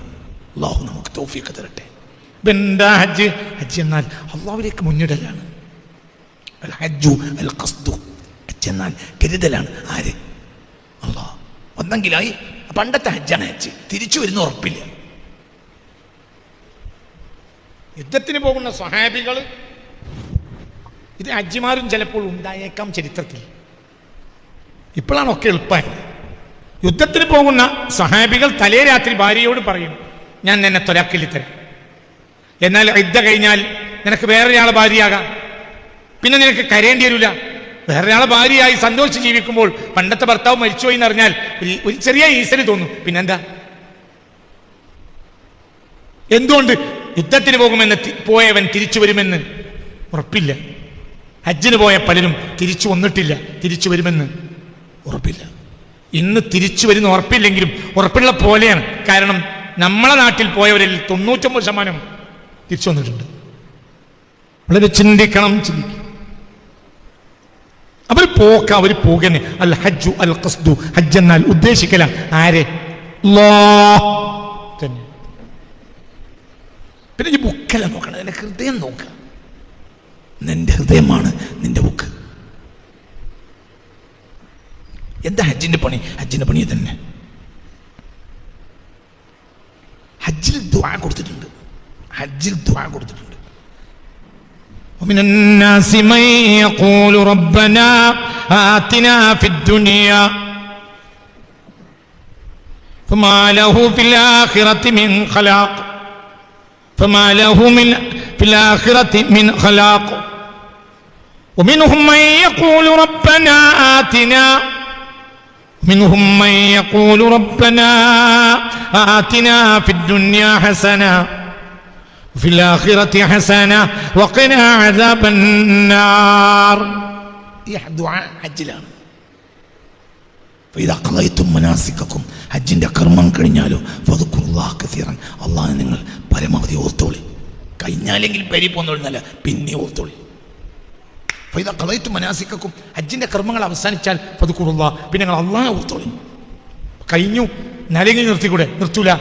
അല്ലാഹു നമുക്ക് തൗഫീഖ് തരട്ടെ. എന്താ ഹജ്ജ്? ഹജ്ജ് എന്നാൽ അള്ളാഹുവിലേക്ക് മുന്നിടലാണ്. അൽ ഹജ്ജു അൽ ഖസ്ദു, ഹജ്ജ് എന്നാൽ കരുതലാണ്. ആര്? അല്ലാഹ്. ഒന്നെങ്കിലായി പണ്ടത്തെ ഹജ്ജാണ് ഹജ്ജ്, തിരിച്ചു വരുന്ന ഉറപ്പില്ല. യുദ്ധത്തിന് പോകുന്ന സ്വഹാബികൾ, ഇത് ഹജ്ജിമാരും ചിലപ്പോൾ ഉണ്ടായേക്കാം ചരിത്രത്തിൽ. ഇപ്പോഴാണ് ഒക്കെ എളുപ്പമായത്. യുദ്ധത്തിന് പോകുന്ന സ്വഹാബികൾ തലേ രാത്രി ഭാര്യയോട് പറയും, ഞാൻ നിന്നെ തൊലാക്കിൽ തരാം, എന്നാൽ ഇദ്ദ കഴിഞ്ഞാൽ നിനക്ക് വേറൊരാളെ ഭാര്യയാകാം, പിന്നെ നിനക്ക് കരയേണ്ടി വരില്ല. വേറൊരാളെ ഭാര്യയായി സന്തോഷിച്ച് ജീവിക്കുമ്പോൾ പണ്ടത്തെ ഭർത്താവ് മരിച്ചുപോയി എന്നറിഞ്ഞാൽ ഒരു ചെറിയ ഈസല് തോന്നും. പിന്നെന്താ? എന്തുകൊണ്ട്? യുദ്ധത്തിന് പോകുമെന്ന് പോയവൻ തിരിച്ചു വരുമെന്ന് ഉറപ്പില്ല. ഹജ്ജിന് പോയ പലരും തിരിച്ചു വന്നിട്ടില്ല, തിരിച്ചു വരുമെന്ന് ഉറപ്പില്ല. ഇന്ന് തിരിച്ചു വരുന്ന ഉറപ്പില്ലെങ്കിലും ഉറപ്പുള്ള പോലെയാണ്. കാരണം നമ്മളെ നാട്ടിൽ പോയവരിൽ 99% തിരിച്ചു വന്നിട്ടുണ്ട്. വളരെ ചിന്തിക്കണം. അവർ പോകുന്നത് അൽ ഹജ്ജു അൽ ഖസ്ദു, ഹജ്ജ് എന്നാൽ ഉദ്ദേശിക്കലാണ്. ആരെ? അല്ലാഹ് തന്നെ. പിന്നെ ഈ ബുക്കല്ല നോക്കണം, നിന്റെ ഹൃദയം നോക്കുക. നിന്റെ ഹൃദയമാണ് നിന്റെ ബുക്ക്. എന്താ ഹജ്ജിന്റെ പണി? ഹജ്ജിന്റെ പണി തന്നെ. ഹജ്ജിൽ ദുആ കൊടുത്തിട്ടുണ്ട്. ومن الناس من يقول ربنا آتنا في الدنيا فما له في الآخرة في الآخرة من خلاق ومنهم من يقول ربنا آتنا في الدنيا حسنة وفي الآخرة حسنة وقنا عذاب النار. ഈ ദുആ ഹജ്ജിലാണ്. فإذا قضيتم مناسككم, ഹജ്ജിന്റെ കർമ്മം കഴിഞ്ഞാലോ ഫദ്കുറുല്ലാഹ കസീറൻ, അല്ലാഹുവിനെ നിങ്ങൾ പരമാവധി ഓർത്തോളി. കഴിഞ്ഞാലെങ്കിൽ പരി പോന്നോളുന്നല്ല, പിന്നെ ഓർത്തോളി. فإذا قضيتم مناسككم, ഹജ്ജിന്റെ കർമ്മങ്ങൾ അവസാനിച്ചാൽ ഫദ്കുറുല്ലാഹ, പിന്നെ നിങ്ങൾ അല്ലാഹുവിനെ ഓർത്തോളി. കഴിഞ്ഞു, നരങ്ങി നിർത്തിക്കൂടെ? നിർത്തൂല.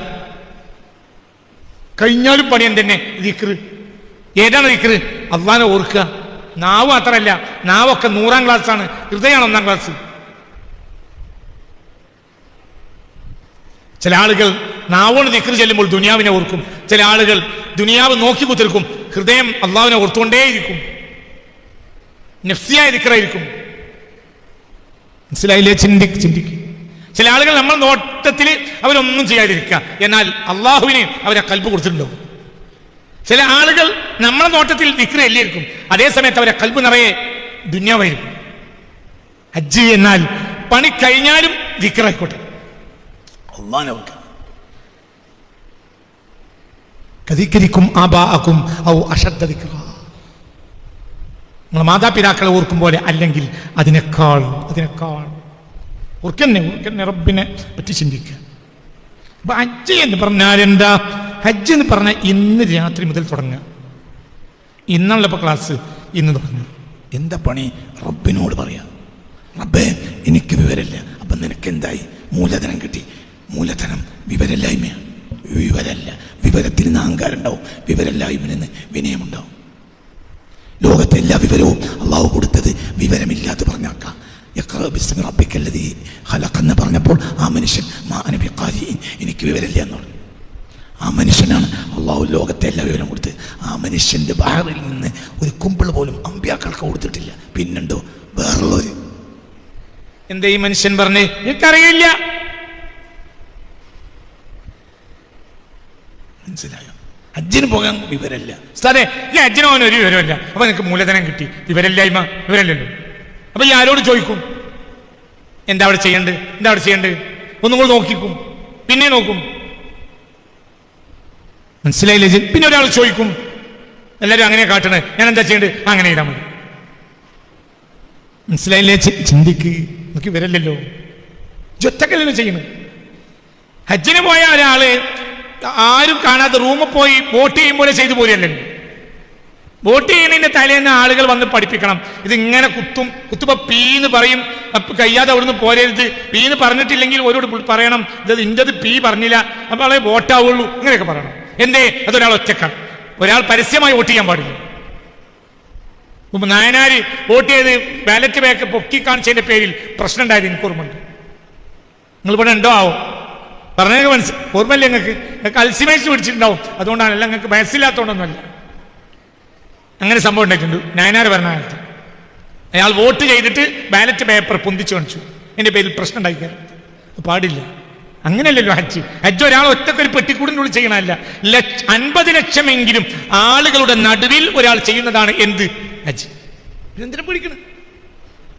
കഴിഞ്ഞാലും പണിയൻ തന്നെ ദിക്ർ. ഏതാണ് ദിക്ർ? അള്ളാഹനെ ഓർക്കുക. നാവ് മാത്രമല്ല, നാവൊക്കെ 100ാം ക്ലാസ്സാണ്, ഹൃദയമാണ് 1ാം ക്ലാസ്. ചില ആളുകൾ നാവോട് ദിക്ർ ചെല്ലുമ്പോൾ ദുനിയാവിനെ ഓർക്കും. ചില ആളുകൾ ദുനിയാവ് നോക്കി കുത്തിരിക്കും, ഹൃദയം അള്ളാഹുവിനെ ഓർത്തുകൊണ്ടേയിരിക്കും. നഫ്സിയായ ദിക്റായിരിക്കും. മനസ്സിലായില്ലേ? ചിന്തിക്കും. ചില ആളുകൾ നമ്മൾ നോട്ടത്തിൽ അവരൊന്നും ചെയ്യാതിരിക്കുക, എന്നാൽ അള്ളാഹുവിന് അവരെ കൽബ് കൊടുത്തിട്ടുണ്ടാവും. ചില ആളുകൾ നമ്മളെ നോട്ടത്തിൽ ദിക്ർ എല്ലിയിരിക്കും, അതേ സമയത്ത് അവരെ കൽബ് നിറയെ ദുന്യാവായിരിക്കും. ഹജ്ജ് എന്നാൽ പണി കഴിഞ്ഞാലും ദിക്റായിക്കോട്ടെ. കദിക്കരിക്കും ആബാഅക്കും ഔ അശദ്ദ ദിക്റാ. നിങ്ങൾ മാതാപിതാക്കളെ ഓർക്കും പോലെ, അല്ലെങ്കിൽ അതിനേക്കാൾ ഓർക്കന്നെ റബ്ബിനെ പറ്റി ചിന്തിക്കുക. അപ്പൊ ഹജ്ജ് എന്ന് പറഞ്ഞാൽ എന്താ? ഹജ്ജ് എന്ന് പറഞ്ഞാൽ ഇന്ന് രാത്രി മുതൽ തുടങ്ങുക. ഇന്നാണല്ലോ ഇപ്പൊ ക്ലാസ്, ഇന്ന് തുടങ്ങുക. എന്താ പണി? റബ്ബിനോട് പറയാം, റബ്ബേ എനിക്ക് വിവരമില്ല. അപ്പം നിനക്ക് എന്തായി? മൂലധനം കിട്ടി. മൂലധനം വിവരമില്ലായ്മയാണ്. വിവരമല്ല, വിവരത്തിൽ നിന്ന് അഹങ്കാരം ഉണ്ടാവും. വിവരമില്ലായ്മയിൽ നിന്ന് വിനയമുണ്ടാവും. ലോകത്തെ എല്ലാ വിവരവും അള്ളാഹു കൊടുത്തത് വിവരമില്ലാതെ പറഞ്ഞാക്കാം. എന്ന് പറഞ്ഞപ്പോൾ ആ മനുഷ്യൻ എനിക്ക് വിവരമില്ല എന്നാണ്. ആ മനുഷ്യനാണ് അള്ളാഹു ലോകത്തെ എല്ലാ വിവരം കൊടുത്ത്. ആ മനുഷ്യന്റെ ബഹറിൽ നിന്ന് ഒരു കുമ്പിൾ പോലും അമ്പ്യാക്കൾക്ക് കൊടുത്തിട്ടില്ല. പിന്നുണ്ടോ വേറുള്ളവര്? എന്താ ഈ മനുഷ്യൻ പറഞ്ഞേ? എനിക്കറിയില്ല. മനസ്സിലായോ? ഹജ്ജിന് പോകാൻ വിവരമില്ല. സാറേ, ഈ ഹജ്ജിന് പോകാൻ ഒരു വിവരമില്ല. അപ്പൊ നിനക്ക് മൂലധനം കിട്ടി. വിവരമില്ലായ്മ വിവരമില്ലല്ലോ. അപ്പൊ ഈ ആരോട് ചോദിക്കും? എന്താ അവിടെ ചെയ്യണ്ടത്? ഒന്നും കൂടെ നോക്കിക്കും, പിന്നെ നോക്കും. മനസ്സിലായില്ലേ? പിന്നെ ഒരാൾ ചോദിക്കും, എല്ലാവരും അങ്ങനെ കാട്ടണേ, ഞാൻ എന്താ ചെയ്യേണ്ടത്? അങ്ങനെ ചെയ്താൽ മതി. മനസ്സിലായില്ലേ? ചിന്തിക്ക്. നമുക്ക് വിവരമില്ലല്ലോ, ഒറ്റക്കല്ലല്ലോ ചെയ്യുന്നത്. ഹജ്ജിന് പോയ ഒരാള് ആരും കാണാതെ റൂമിൽ പോയി വോട്ട് ചെയ്യുമ്പോൾ ചെയ്തു പോരല്ലോ. വോട്ട് ചെയ്യുന്നതിന്റെ തലേന്ന് ആളുകൾ വന്ന് പഠിപ്പിക്കണം. ഇതിങ്ങനെ കുത്തുമ്പോ പീന്ന് പറയും, കഴിയാതെ അവിടുന്ന് പോരരുത്. പീന്ന് പറഞ്ഞിട്ടില്ലെങ്കിൽ ഓരോട് പറയണം, ഇത് ഇന്റത് പീ പറഞ്ഞില്ല, അപ്പൊ ആളെ വോട്ടാവുള്ളൂ, അങ്ങനെയൊക്കെ പറയണം. എന്തേ? അതൊരാൾ ഒറ്റക്കാണ്. ഒരാൾ പരസ്യമായി വോട്ട് ചെയ്യാൻ പാടില്ല. നായനാര് വോട്ട് ചെയ്ത് ബാലറ്റ് ബാക്ക് പൊക്കി കാണിച്ചതിന്റെ പേരിൽ പ്രശ്നം ഉണ്ടായത് എനിക്ക് ഓർമ്മയുണ്ട്. നിങ്ങൾ ഇവിടെ ഉണ്ടോ ആവോ? പറഞ്ഞതൊക്കെ ഓർമ്മയില്ല നിങ്ങൾക്ക് അൽസിമേഴ്സ് പിടിച്ചിട്ടുണ്ടാവും. അതുകൊണ്ടാണല്ല, നിങ്ങൾക്ക് മനസ്സിലാത്തോണ്ടൊന്നുമല്ല. അങ്ങനെ സംഭവം ഉണ്ടായിട്ടുണ്ട് നായനാർ ഭരണ കാലത്ത്. അയാൾ വോട്ട് ചെയ്തിട്ട് ബാലറ്റ് പേപ്പർ പൊന്തിച്ചു കാണിച്ചു, എന്റെ പേരിൽ പ്രശ്നം ഉണ്ടാക്കിയാൽ പാടില്ല. അങ്ങനെയല്ലല്ലോ ഹജ്ജ്. ഹജ്ജ് ഒരാൾ ഒറ്റക്കൊരു പെട്ടിക്കൂടിനുള്ളിൽ ചെയ്യണമല്ല. 50 ലക്ഷമെങ്കിലും ആളുകളുടെ നടുവിൽ ഒരാൾ ചെയ്യുന്നതാണ് എന്ത്? ഹജ്ജ്. എന്തിനാ പിടിക്കണം?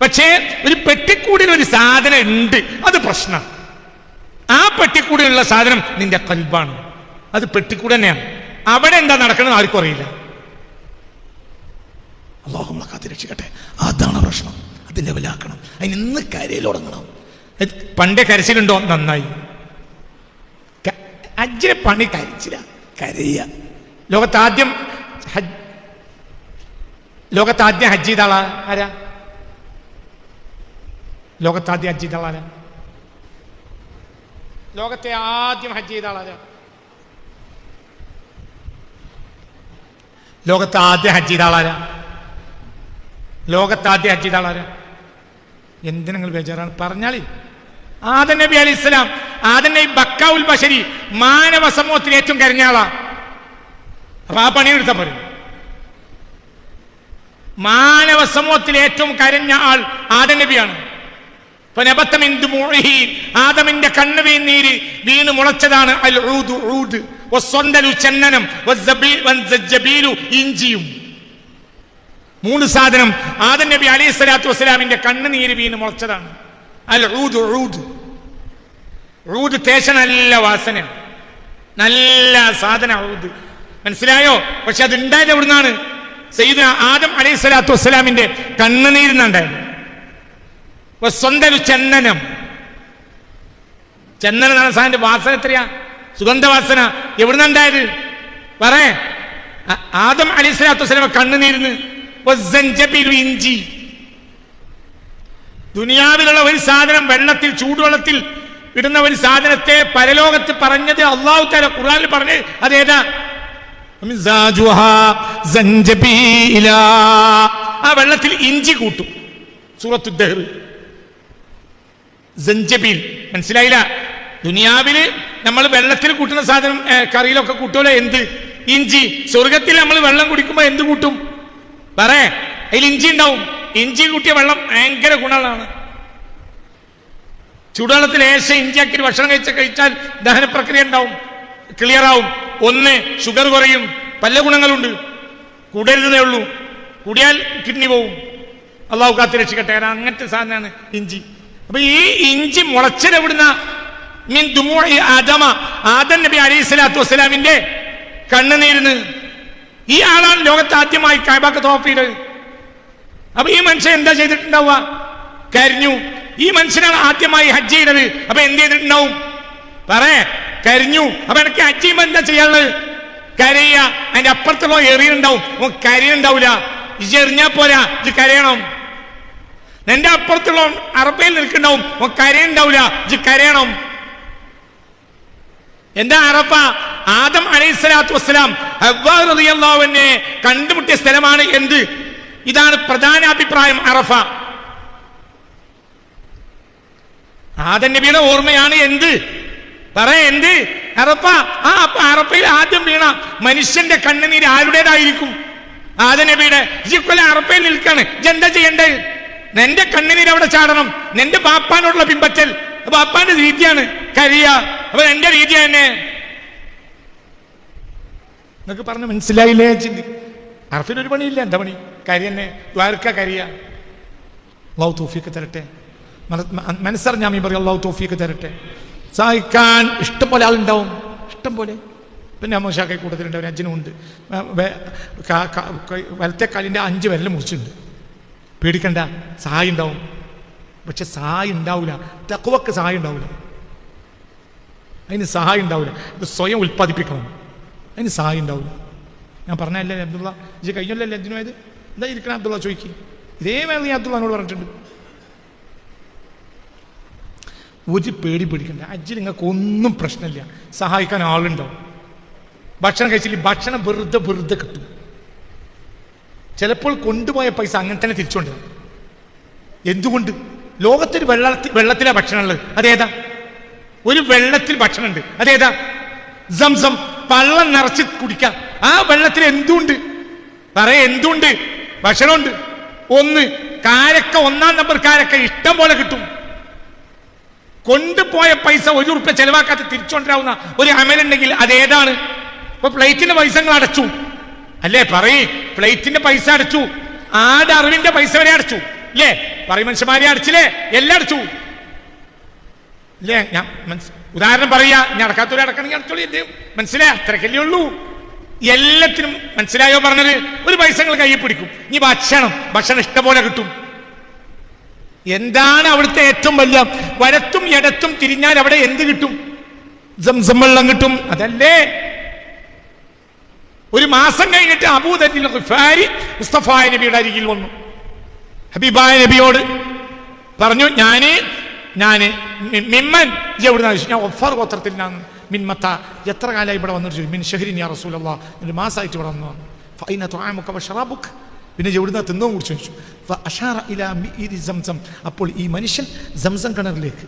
പക്ഷേ ഒരു പെട്ടിക്കൂടിനൊരു സാധനം ഉണ്ട്, അത് പ്രശ്നം. ആ പെട്ടിക്കൂടിനുള്ള സാധനം നിന്റെ കൽബാണ്. അത് പെട്ടിക്കൂട് തന്നെയാണ്. അവിടെ എന്താ നടക്കുന്നത് ആർക്കും അറിയില്ല. അല്ലാഹു നമ്മളെ കാത്തിരക്ഷിക്കട്ടെ. അതാണ് പ്രശ്നം. അത് ലെവലാക്കണം. അതിന് ഇന്ന് കരയിൽ തുടങ്ങണം. പണ്ടേ കരച്ചിലുണ്ടോ? നന്നായി. ഹജ്ജിനെ പണി കരച്ചില്ല, കരയ. ലോകത്താദ്യം ഹജ്ജ് ചെയ്ത ആളാ ആരാ? ലോകത്താദ്യം ഹജ്ജ് ചെയ്ത ആളാരാ? ലോകത്തെ ആദ്യം ഹജ്ജ് ചെയ്ത ആളാരാ? ലോകത്താദ്യം ഹജ്ജ് ചെയ്ത ആളാരാ? ലോകത്താദ്യം ഹജ്ജ് ചെയ്ത ആളാരാ? എന്തിനാ നിങ്ങൾ ബേജാറാണ്? പറഞ്ഞാളി. ആദം നബി അലൈഹി സ്വലാം. ആദം നബി ബക്കാഉൽ ബശരി, മാനവ സമൂഹത്തിൽ ഏറ്റവും കരഞ്ഞ ആളാ. അപ്പൊ ആ പണിയെടുത്താ പറയും. മാനവ സമൂഹത്തിൽ ഏറ്റവും കരഞ്ഞ ആൾ ആദം നബിയാണ്. ആദമിന്റെ കണ്ണുനീര് വീണ് മുളച്ചതാണ് അൽ ഊദ്, ഊദ്, വസ്സന്തലു ചന്ദനം, വസ്സബീലു ഇഞ്ചിയും. 3 സാധനം ആദം നബി അലൈഹി സ്വലാത്തു വസ്സലാമിന്റെ കണ്ണുനീര് വീണ് മുളച്ചതാണ്. അൽ ഊദ്, ഊദ്. ഊദ് തേച്ച നല്ല വാസന, നല്ല സാധന ഊദ്. മനസ്സിലായോ? പക്ഷെ അത് ഉണ്ടായത് എവിടുന്നാണ്? സയ്യിദുനാ ആദം അലൈഹി സ്വലാത്തു വസ്സലാമിന്റെ കണ്ണുനീരിന്നുണ്ടായത്. സ്വന്തം ചന്ദനം. ചന്ദനം എന്ന സാധനത്തിന്റെ വാസന എത്രയാ? സുഗന്ധവാസന. എവിടുന്നുണ്ടായത്? പറേ. ആദം അലൈഹി സ്വലാത്തു വസ്സലാം കണ്ണുനീരിന്ന്. ഇഞ്ചി. ദുനിയാവിലുള്ള ഒരു സാധനം, വെള്ളത്തിൽ, ചൂടുവെള്ളത്തിൽ ഇടുന്ന ഒരു സാധനത്തെ പരലോകത്ത് പറഞ്ഞത് അല്ലാഹു തആല ഖുർആനിൽ പറഞ്ഞത് അതേതാ? ആ വെള്ളത്തിൽ ഇഞ്ചി കൂട്ടും. സൂറത്തു ദഹ്ർ. സഞ്ചബീൽ. മനസ്സിലായില്ല? ദുനിയാവില് നമ്മൾ വെള്ളത്തിൽ കൂട്ടുന്ന സാധനം കറിയിലൊക്കെ കൂട്ടുമല്ലോ, എന്ത്? ഇഞ്ചി. സ്വർഗത്തിൽ നമ്മൾ വെള്ളം കുടിക്കുമ്പോ എന്ത് കൂട്ടും? പറേ. അതിൽ ഇഞ്ചി ഉണ്ടാവും. ഇഞ്ചി കൂട്ടിയ വെള്ളം ഭയങ്കര ഗുണങ്ങളാണ്. ചൂടുവെള്ളത്തിൽ ലേശം ഇഞ്ചിയാക്കി ഭക്ഷണം കഴിച്ചാൽ ദഹന പ്രക്രിയ ഉണ്ടാവും, ക്ലിയർ ആവും. 1 ഷുഗർ കുറയും, പല ഗുണങ്ങളുണ്ട്. കൂടരുതേ ഉള്ളൂ, കൂടിയാൽ കിഡ്നി പോവും. അള്ളാഹു കാത്ത് രക്ഷിക്കട്ടെ. കാരണം അങ്ങനത്തെ സാധനമാണ് ഇഞ്ചി. അപ്പൊ ഈ ഇഞ്ചി മുളച്ചതെവിടുന്ന? മിൻ ദുമൂഇ ആദമ, ആദം നബി അലൈഹി സ്വലാത്തു വസ്സലാമിന്റെ കണ്ണുനീരിന്. ഈ ആളാണ് ലോകത്ത് ആദ്യമായി കഅബക്ക് തവാഫ് ചെയ്തത്. അപ്പൊ ഈ മനുഷ്യൻ എന്താ ചെയ്തിട്ടുണ്ടാവുക? കരഞ്ഞു. ഈ മനുഷ്യനാണ് ആദ്യമായി ഹജ്ജ് ചെയ്തത്. അപ്പൊ എന്ത് ചെയ്തിട്ടുണ്ടാവും? കരഞ്ഞു. അപ്പൊ എനിക്ക് ഹജ്ജ് ചെയ്യുമ്പോ എന്താ ചെയ്യാനുള്ളത്? കരയുക. അതിന്റെ അപ്പുറത്തുള്ള എറിയുണ്ടാവും, കരയുണ്ടാവില്ല. ഇജ് എറിഞ്ഞാ പോരാ, ഇത് കരയണം. നിന്റെ അപ്പുറത്തുള്ള അറബയിൽ നിൽക്കുന്നുണ്ടാവും, കരയുണ്ടാവില്ല, ഇത് കരയണം. എന്താ അറഫ? ആദം അലൈഹിസ്സലാത്തു വസ്സലാം ഹവ്വാ റളിയല്ലാഹു അൻഹയെ കണ്ടുമുട്ടിയ സ്ഥലമാണ്. എന്ത്? ഇതാണ് പ്രധാന അഭിപ്രായം അറഫ. ആദം നബിയുടെ ഓർമ്മയാണ് എന്ത്? എന്ത്? അറഫ. അപ്പൊ അറഫയിൽ ആദ്യം വീണ മനുഷ്യന്റെ കണ്ണുനീര് ആരുടേതായിരിക്കും? ആദം നബിയുടെ. ഇക്കൊല്ല അറഫയിൽ നിൽക്കാണ്, എന്താ ചെയ്യണ്ടേ? നിന്റെ കണ്ണുനീര് അവിടെ ചാടണം. നിന്റെ ബാപ്പാനോടുള്ള പിൻപറ്റൽ. ബാപ്പാന്റെ രീതിയാണ് കരയ. അപ്പൊ എന്റെ രീതി തന്നെ എന്നൊക്കെ പറഞ്ഞ് മനസ്സിലായില്ലേ? ചിന്തി. അറഫിന് ഒരു പണിയില്ല. എന്താ പണി? കരി തന്നെ. ദ്വാരക്ക കരിയ. അല്ലാഹു തൗഫീഖ് തരട്ടെ. മനസ്സറിഞ്ഞാ മീൻ പറയും അല്ലാഹു തൗഫീഖ് തരട്ടെ. സഹായിക്കാൻ ഇഷ്ടം പോലെ ആളുണ്ടാവും, ഇഷ്ടം പോലെ. പിന്നെ മോശാക്കൈ കൂട്ടത്തിലുണ്ട്, ഒരു അജ്ജനുമുണ്ട്. വലത്തെ കാലിൻ്റെ 5 വിരൽ മുറിച്ചിട്ടുണ്ട്. പേടിക്കണ്ട, സഹായം ഉണ്ടാവും. പക്ഷെ സഹായം ഉണ്ടാവില്ല. തഖ്വക്ക് സഹായം ഉണ്ടാവില്ല. അതിന് സഹായം ഉണ്ടാവില്ല. ഇത് സ്വയം ഉൽപ്പാദിപ്പിക്കണം. അതിന് സഹായം ഉണ്ടാവില്ല. ഞാൻ പറഞ്ഞല്ലേ അബ്ദുള്ള, ഇത് കഴിഞ്ഞല്ലേ അജ്ജനുമായത്? എന്താ ഇരിക്കണം അബ്ദുള്ള ചോദിക്കും. ഇതേ വേള ഞാൻ അബ്ദുള്ളനോട് പറഞ്ഞിട്ടുണ്ട്. ഒരു പേടി പേടിക്കണ്ട. ഹജ്ജിൽ നിങ്ങൾക്ക് ഒന്നും പ്രശ്നമില്ല. സഹായിക്കാൻ ആളുണ്ടാവും. ഭക്ഷണം കഴിച്ചില്ല, ഭക്ഷണം വെറുതെ കിട്ടും. ചിലപ്പോൾ കൊണ്ടുപോയ പൈസ അങ്ങനെ തന്നെ തിരിച്ചുകൊണ്ടുവരും. എന്തുകൊണ്ട്? ലോകത്തൊരു വെള്ളത്തിലാണ് ഭക്ഷണം ഉള്ളത്. അതേതാ? ഒരു വെള്ളത്തിൽ ഭക്ഷണം ഉണ്ട്. അതേതാ? സംസം. പള്ളം നിറച്ച് കുടിക്കാം. ആ വെള്ളത്തിൽ എന്തുണ്ട്? എന്തുണ്ട്? ഭക്ഷണമുണ്ട്. ഒന്ന് കാരക്ക, 1-ാം നമ്പർ കാരക്ക ഇഷ്ടം പോലെ കിട്ടും. കൊണ്ടുപോയ പൈസ 1 ഉറുപ്യ ചെലവാക്കാത്ത തിരിച്ചുകൊണ്ടിരാവുന്ന ഒരു അമലുണ്ടെങ്കിൽ അതേതാണ്? ഇപ്പൊ ഫ്ലൈറ്റിന്റെ പൈസ നിങ്ങൾ അടച്ചു അല്ലേ? ഫ്ലൈറ്റിന്റെ പൈസ അടച്ചു. ആടെ അറിവിന്റെ പൈസ വരെ അടച്ചു അല്ലേ? മനുഷ്യന്മാരെ അടച്ചില്ലേ? എല്ലാം അടച്ചു ഇല്ലേ? ഞാൻ ഉദാഹരണം പറയാ. ഞാൻ അടക്കാത്തൊരു അടക്കണമെങ്കിൽ അടച്ചോളൂ. മനസ്സിലായ? അത്രക്കല്ലേ ഉള്ളൂ. എല്ലാത്തിനും മനസ്സിലായോ പറഞ്ഞത്? ഒരു പൈസ നിങ്ങൾ കയ്യിൽ പിടിക്കും. ഇനി ഭക്ഷണം ഇഷ്ടംപോലെ കിട്ടും. എന്താണ് അവിടുത്തെ ഏറ്റവും വലിയ? വലത്തും ഇടത്തും തിരിഞ്ഞാൽ അവിടെ എന്ത് കിട്ടും? സംസം വെള്ളം കിട്ടും. അതല്ലേ? ഒരു മാസം കഴിഞ്ഞിട്ട് അബൂദർ ഗിഫാരി മുസ്തഫായ നബിയുടെ അരികിൽ വന്നു. ഹബീബായ നബിയോട് പറഞ്ഞു, ഞാന് മിമ്മൻ എവിടുന്ന? ഞാൻ ഒഫർ ഗോത്രത്തിൽ നിന്നാണ്. മിൻമത്ത. എത്ര കാലമായി ഇവിടെ വന്നിട്ട് ചോദിച്ചു. മിൻ ഷഹ്രിൻ യാ റസൂലല്ലാഹ്, ഒരു മാസമായിട്ട് ഇവിടെ വന്നു. ഫൈന തുആമുക വശറാബുക. പിന്നെ എവിടുന്ന തിന്നോ കുറിച്ച് ചോദിച്ചു. അഷാറ ഇലാ മിഇരി സംസം. അപ്പോൾ ഈ മനുഷ്യൻ സംസം കിണറിലേക്ക്,